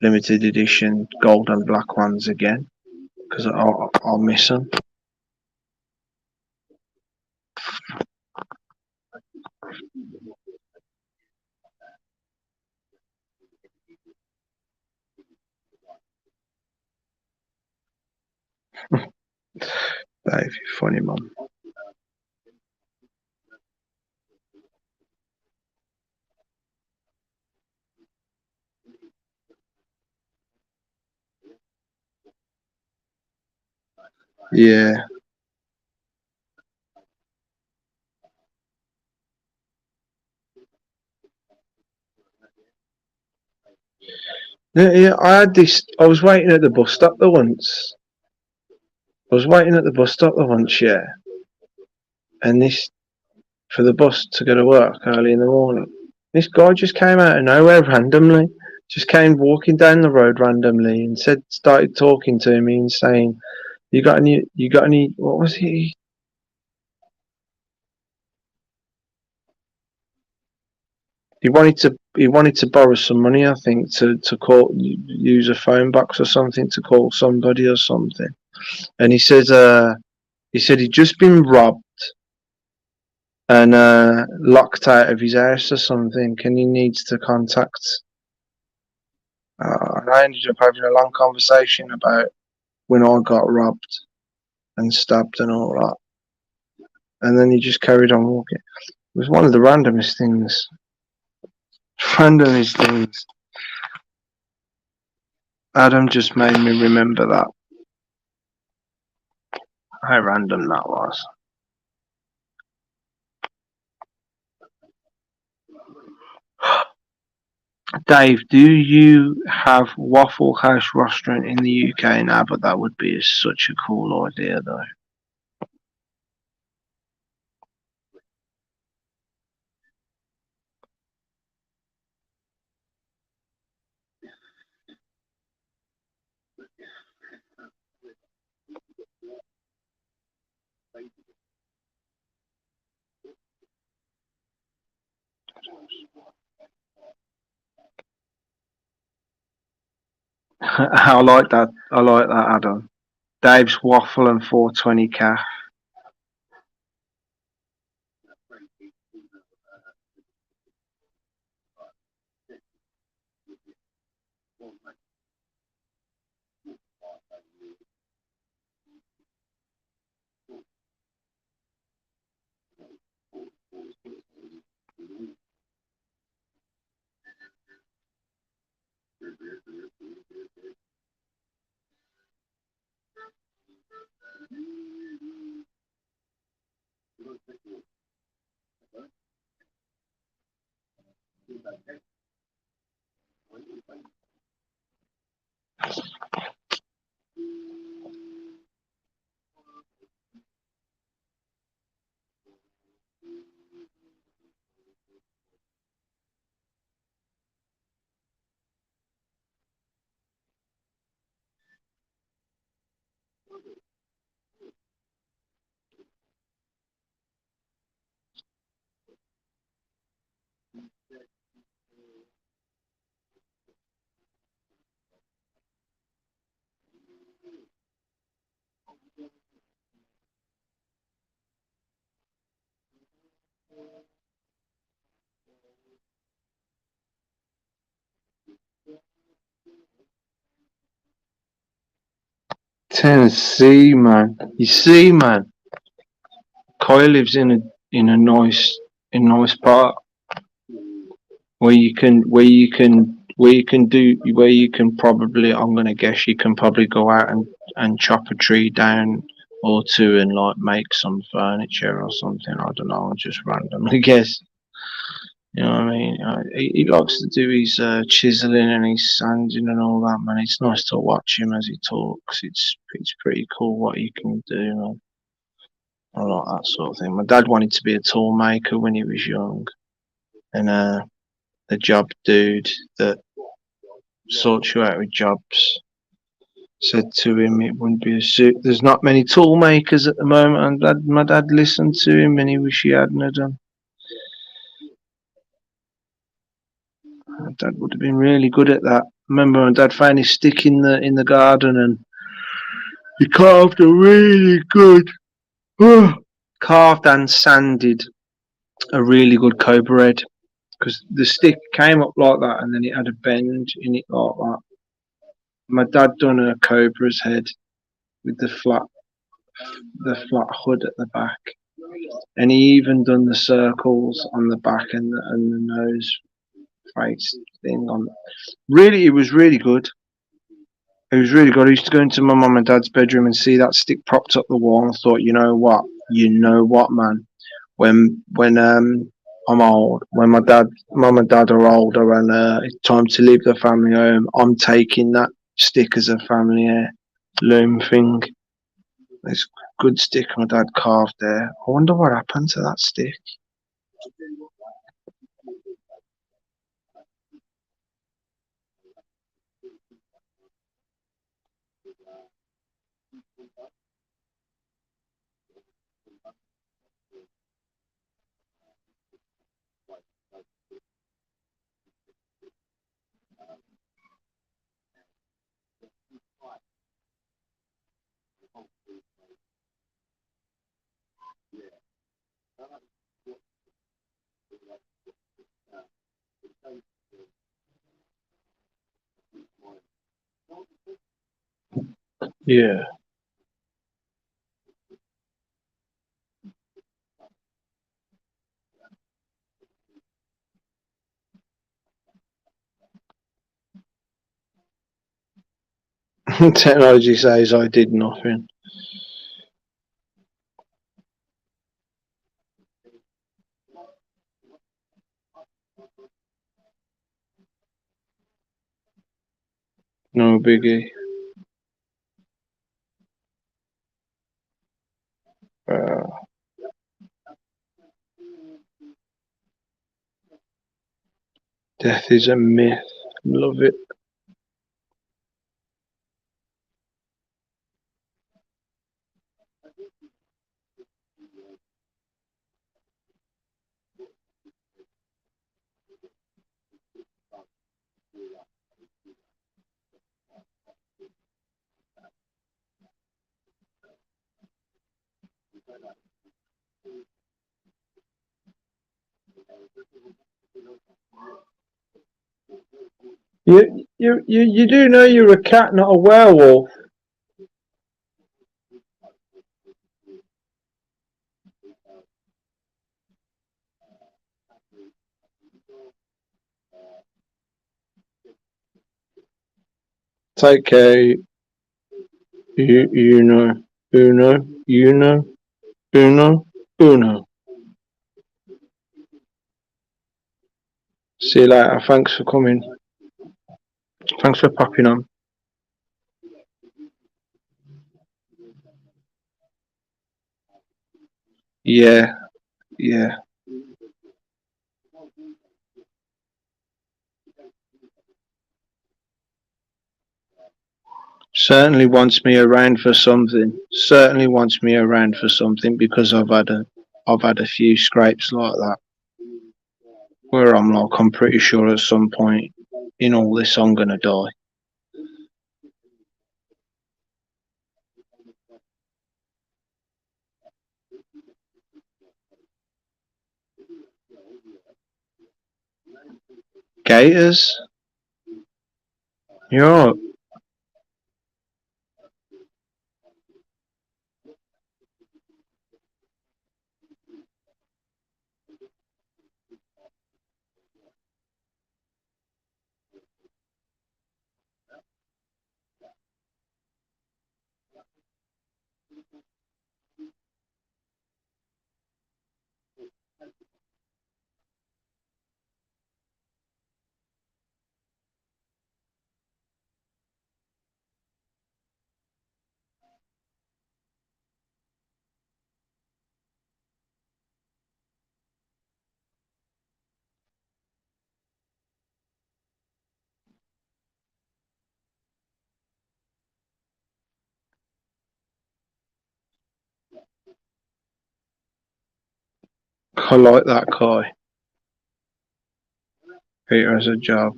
limited edition gold and black ones again, because I'll miss them. Dave, you funny mum. Yeah. Yeah, I had this. I was waiting at the bus stop there once, I was waiting at the bus stop once, yeah, and this for the bus to go to work early in the morning. This guy just came out of nowhere randomly, just came walking down the road randomly and started talking to me and saying, you got any, what was he? He wanted to borrow some money, I think, to use a phone box or something to call somebody or something. And he said he'd just been robbed and locked out of his house or something, and he needs to contact. And I ended up having a long conversation about when I got robbed and stabbed and all that. And then he just carried on walking. It was one of the randomest things. Randomest things. Adam just made me remember that. How random that was. Dave, do you have Waffle House restaurant in the UK now? But that would be such a cool idea, though. I like that. I like that, Adam. Dave's waffle and 420 calf. Tennessee, man. You see, man. Kyle lives in a nice part where you can probably, I'm gonna guess you can probably go out and chop a tree down or two and like make some furniture or something. I don't know, just randomly guess. You know what I mean? He likes to do his chiseling and his sanding and all that, man. It's nice to watch him as he talks. It's pretty cool what he can do, man. I like that sort of thing. My dad wanted to be a tool maker when he was young, and the job dude that sorts you out with jobs said to him it wouldn't be a suit. There's not many tool makers at the moment, and my dad listened to him, and he wish he hadn't have done. My dad would have been really good at that. I remember my dad found his stick in the garden, and he carved a really good, carved and sanded a really good cobra head, because the stick came up like that, and then it had a bend in it like that. My dad done a cobra's head with the flat hood at the back, and he even done the circles on the back and the nose face thing on. Really, it was really good. It was really good. I used to go into my mum and dad's bedroom and see that stick propped up the wall, and thought, you know what, man. When I'm old, when mum and dad are older, and it's time to leave the family home, I'm taking that stick as a family heirloom thing. There's a good stick my dad carved there. I wonder what happened to that stick. Yeah. Technology says I did nothing. No biggie. Death is a myth. Love it. You do know you're a cat, not a werewolf. Take care. You know. Uno. You know. Uno. Uno. See you later. Thanks for coming. Thanks for popping on. Yeah. Yeah. Certainly wants me around for something. Certainly wants me around for something because I've had a few scrapes like that where I'm like I'm pretty sure at some point in all this I'm gonna die. Gators? You're all right. I like that guy. Peter has a job.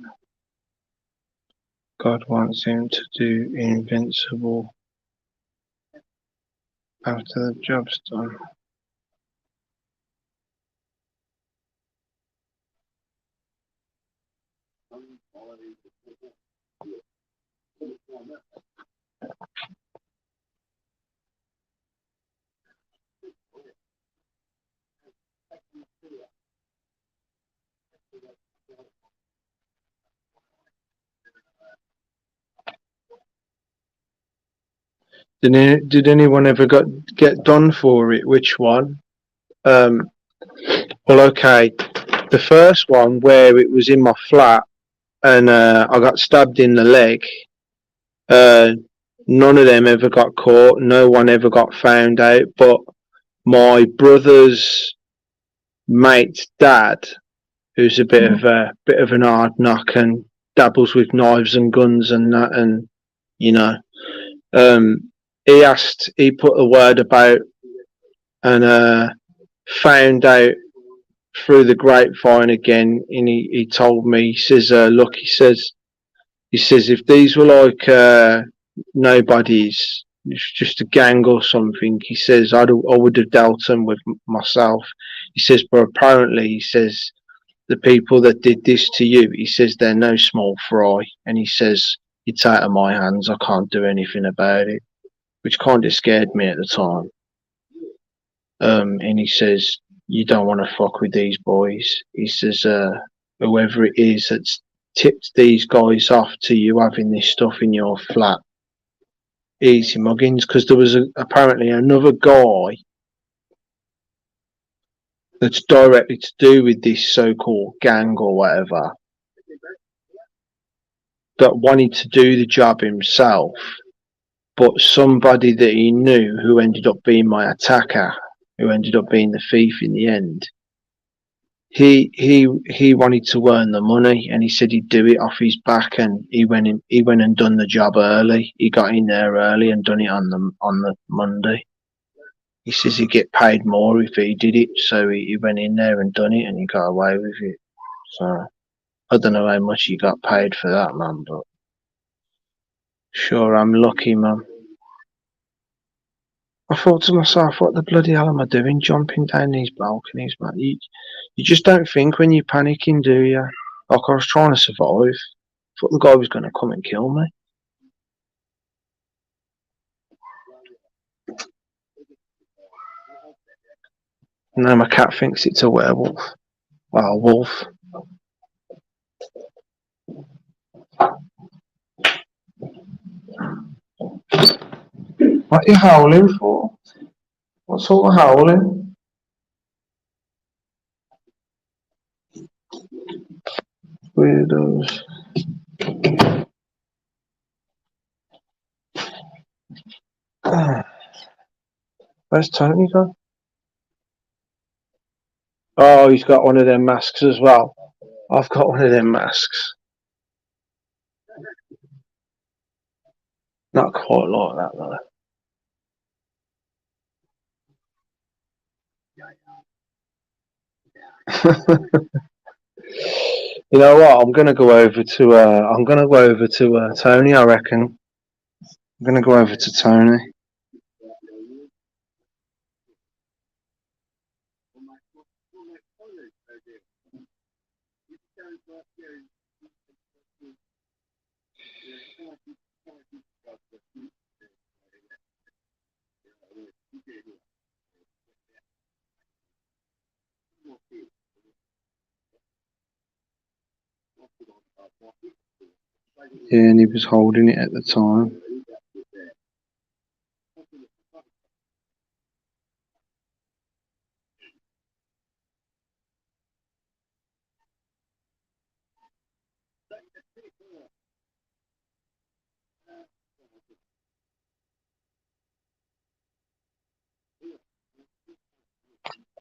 God wants him to do invincible after the job's done. Did anyone ever get done for it? Which one? Um, well, okay. The first one where it was in my flat and I got stabbed in the leg. None of them ever got caught. No one ever got found out. But my brother's mate's dad, who's a bit of an hard knock and dabbles with knives and guns and that, and you know, he put a word about and found out through the grapevine again, and he told me, he says, look, he says if these were like nobodies, it's just a gang or something, he says I would have dealt them with myself. He says, but apparently, he says, the people that did this to you, he says, they're no small fry, and he says, it's out of my hands, I can't do anything about it, which kind of scared me at the time. And he says, you don't want to fuck with these boys. He says, whoever it is that's tipped these guys off to you having this stuff in your flat, easy muggins, because there was apparently another guy that's directly to do with this so-called gang or whatever that wanted to do the job himself, but somebody that he knew who ended up being my attacker, who ended up being the thief in the end, he wanted to earn the money, and he said he'd do it off his back, and he went and done the job early. He got in there early and done it on the Monday. He says he'd get paid more if he did it, so he went in there and done it, and he got away with it. So I don't know how much he got paid for that, man, but sure, I'm lucky, man. I thought to myself, what the bloody hell am I doing jumping down these balconies, man? You just don't think when you're panicking, do you? Like, I was trying to survive. I thought the guy was going to come and kill me. No, my cat thinks it's a werewolf. Well, a wolf. What are you howling for? What sort of howling? Weirdos. Where's Tony gone? Oh, he's got one of them masks as well. I've got one of them masks. Not quite like that, though. You know what? I'm gonna go over to Tony. I reckon. I'm gonna go over to Tony. Yeah, and he was holding it at the time.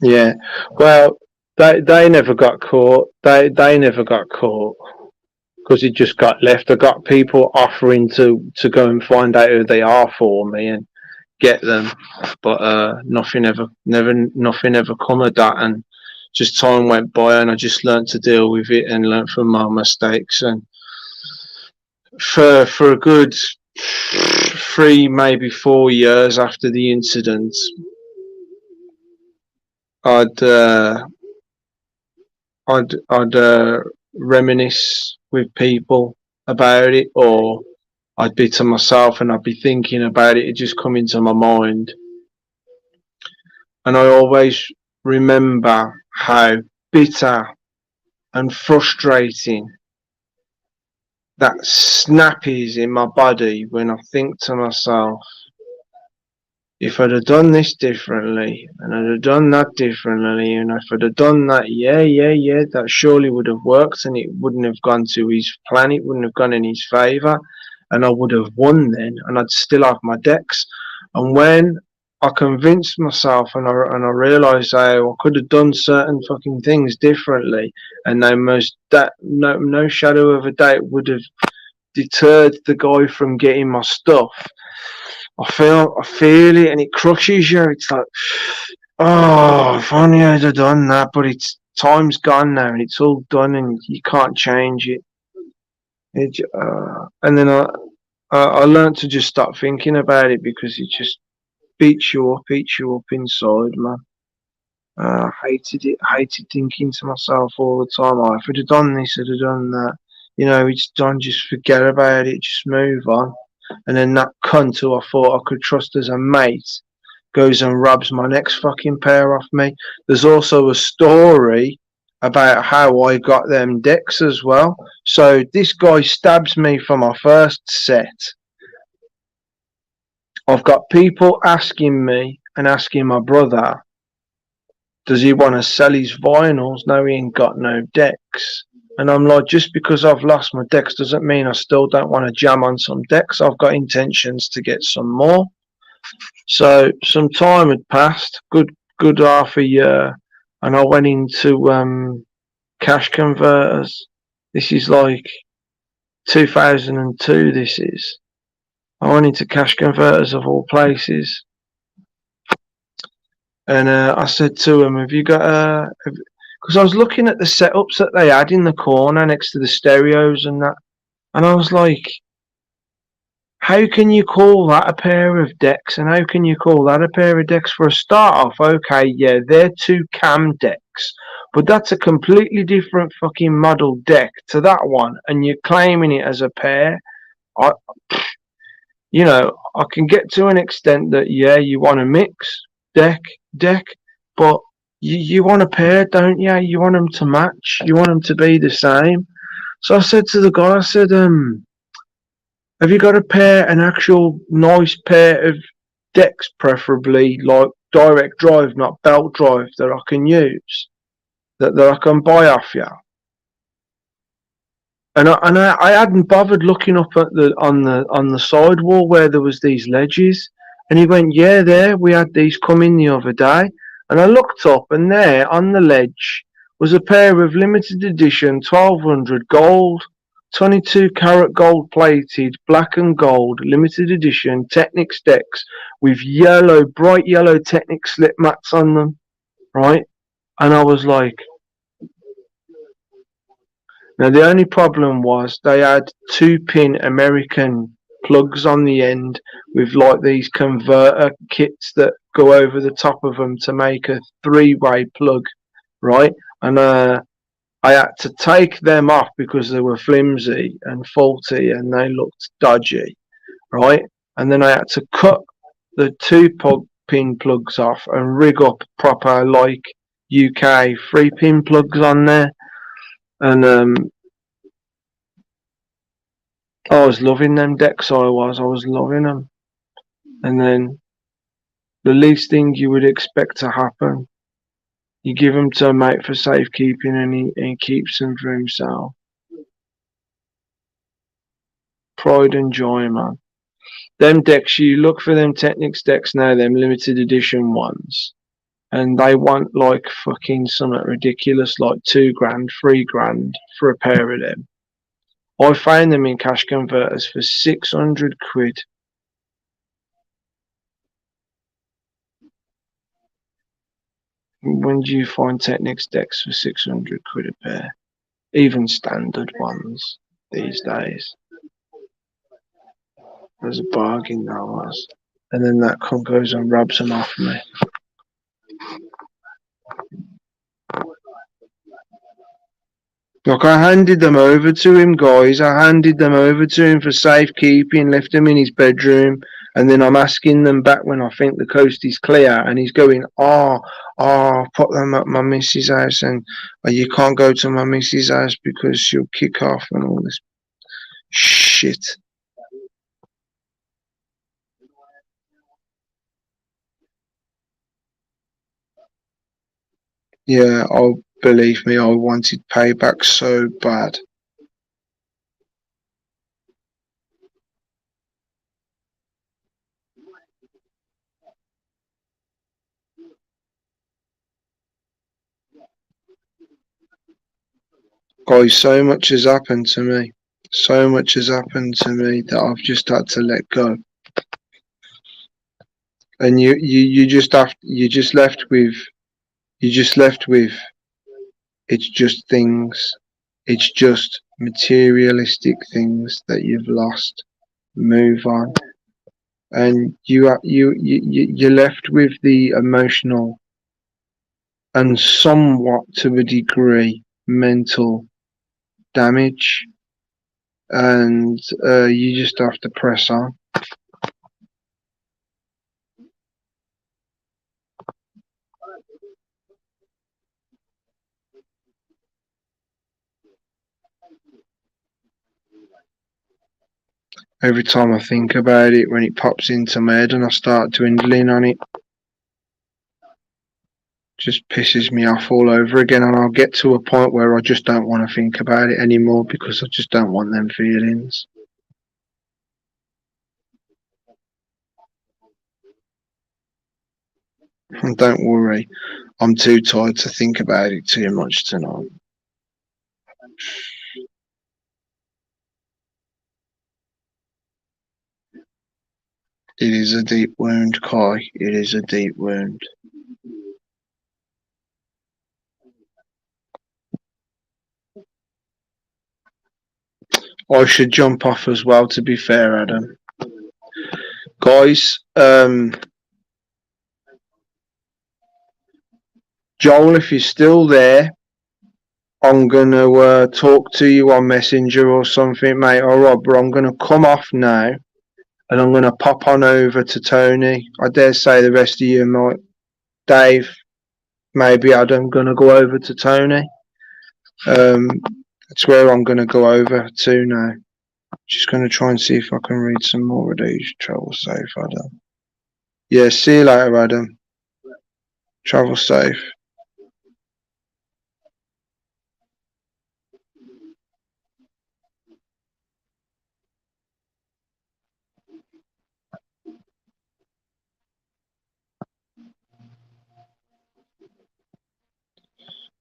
Yeah, well, they never got caught. They never got caught because it just got left. I got people offering to go and find out who they are for me and get them, but nothing ever come of that. And just time went by, and I just learned to deal with it and learned from my mistakes. And for a good 3, maybe 4 years after the incident, I'd reminisce with people about it, or I'd be to myself and I'd be thinking about it. It just come into my mind, and I always remember how bitter and frustrating that snap is in my body when I think to myself, if I'd have done this differently, and I'd have done that differently, and if I'd have done that, that surely would have worked, and it wouldn't have gone to his plan, it wouldn't have gone in his favour, and I would have won then, and I'd still have my decks. And when I convinced myself and I realised I could have done certain fucking things differently, and no shadow of a doubt would have deterred the guy from getting my stuff. I feel it, and it crushes you. It's like, oh, if only I'd have done that, but it's time's gone now, and it's all done, and you can't change it. And then I learned to just stop thinking about it, because it just eats you up inside, man. I hated thinking to myself all the time, oh, if I'd have done this, I'd have done that. You know, it's done, just forget about it, just move on. And then that cunt who I thought I could trust as a mate goes and robs my next fucking pair off me. There's also a story about how I got them decks as well. So this guy stabs me for my first set. I've got people asking me and asking my brother, does he want to sell his vinyls? No, he ain't got no decks. And I'm like, just because I've lost my decks doesn't mean I still don't want to jam on some decks. I've got intentions to get some more. So some time had passed, good half a year, and I went into Cash Converters. This is like 2002. This is. I went into Cash Converters of all places, and I said to him, "Have you got because I was looking at the setups that they had in the corner next to the stereos and that, and I was like, how can you call that a pair of decks, and how can you call that a pair of decks? For a start off, okay, yeah, they're two cam decks, but that's a completely different fucking model deck to that one, and you're claiming it as a pair. I can get to an extent that, yeah, you want to mix deck, but you want a pair, don't you? You want them to match. You want them to be the same. So I said to the guy, I said, have you got an actual nice pair of decks, preferably like direct drive, not belt drive, that I can use, that I can buy off you? And I hadn't bothered looking up at on the sidewall where there was these ledges, and he went, yeah, there, we had these come in the other day. And I looked up, and there on the ledge was a pair of limited edition 1200 gold, 22 karat gold plated, black and gold, limited edition Technics decks with bright yellow Technics slip mats on them, right? And I was like, now the only problem was they had 2-pin American plugs on the end with like these converter kits that go over the top of them to make a 3-way plug, right? And I had to take them off because they were flimsy and faulty and they looked dodgy, right? And then I had to cut the 2-pin plugs off and rig up proper like UK 3-pin plugs on there. And I was loving them decks. I was loving them. And then the least thing you would expect to happen, you give them to a mate for safekeeping, and he keeps them for himself. Pride and joy, man. Them decks, you look for them Technics decks now, them limited edition ones, and they want like fucking something ridiculous, like $2,000, $3,000 for a pair of them. I found them in Cash Converters for 600 quid. When do you find Technics decks for 600 quid a pair? Even standard ones these days. There's a bargain, that was. And then that cunt goes and robs them off me. Look, I handed them over to him, guys. I handed them over to him for safekeeping, left them in his bedroom, and then I'm asking them back when I think the coast is clear, and he's going, put them at my missus' house, and you can't go to my missus' house because she'll kick off and all this shit. Yeah, believe me, I wanted payback so bad. Guys, so much has happened to me. So much has happened to me that I've just had to let go. And you just have you just left with it's just things. It's just materialistic things that you've lost. Move on. And you're left with the emotional and somewhat to a degree mental damage, and you just have to press on. Every time I think about it, when it pops into my head and I start dwindling on it, just pisses me off all over again, and I'll get to a point where I just don't want to think about it anymore because I just don't want them feelings. And don't worry, I'm too tired to think about it too much tonight. It is a deep wound, Kai. It is a deep wound. I should jump off as well, to be fair, Adam. Guys, Joel, if you're still there, I'm gonna talk to you on Messenger or something, mate. Or Rob, I'm gonna come off now, and I'm gonna pop on over to Tony. I dare say the rest of you might, Dave, maybe Adam, gonna go over to Tony. That's where I'm gonna go over to now. Just gonna try and see if I can read some more of these. Travel safe, Adam. Yeah, see you later, Adam. Travel safe.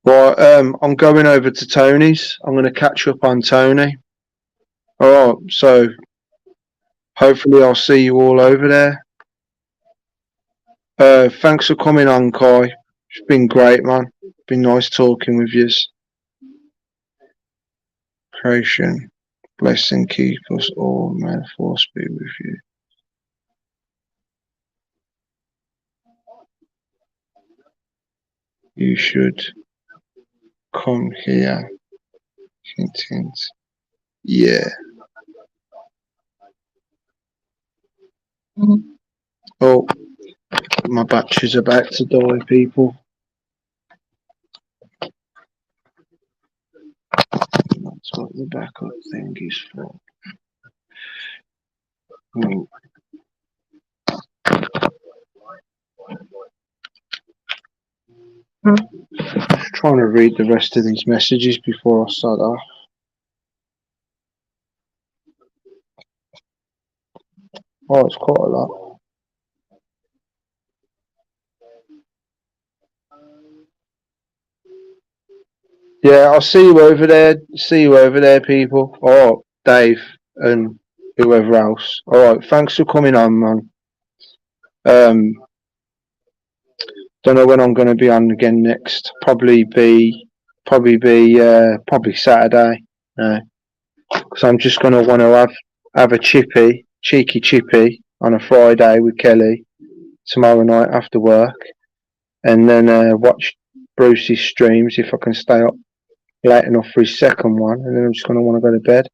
Right, I'm going over to Tony's. I'm going to catch up on Tony. All right, so hopefully I'll see you all over there. Thanks for coming on, Kai. It's been great, man. It's been nice talking with you. Creation, bless and keep us all. May the force be with you. You should come here. Hint, hint. Yeah. Oh, my battery's about to die, people. That's what the backup thing is for. Just trying to read the rest of these messages before I start off. Oh, it's quite a lot. Yeah, I'll see you over there. See you over there, people. Oh, Dave and whoever else. All right, thanks for coming on, man. Don't know when I'm going to be on again next. Probably Saturday. No, because I'm just going to want to have a cheeky chippy on a Friday with Kelly tomorrow night after work, and then watch Bruce's streams if I can stay up late enough for his second one, and then I'm just going to want to go to bed.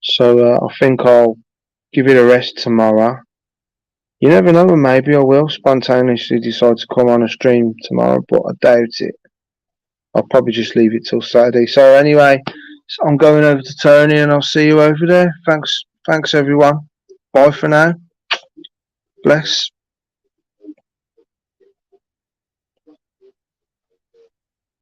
So I think I'll give it a rest tomorrow. You never know, maybe I will spontaneously decide to come on a stream tomorrow, but I doubt it. I'll probably just leave it till Saturday. So anyway, I'm going over to Tony, and I'll see you over there. Thanks everyone. Bye for now. Bless.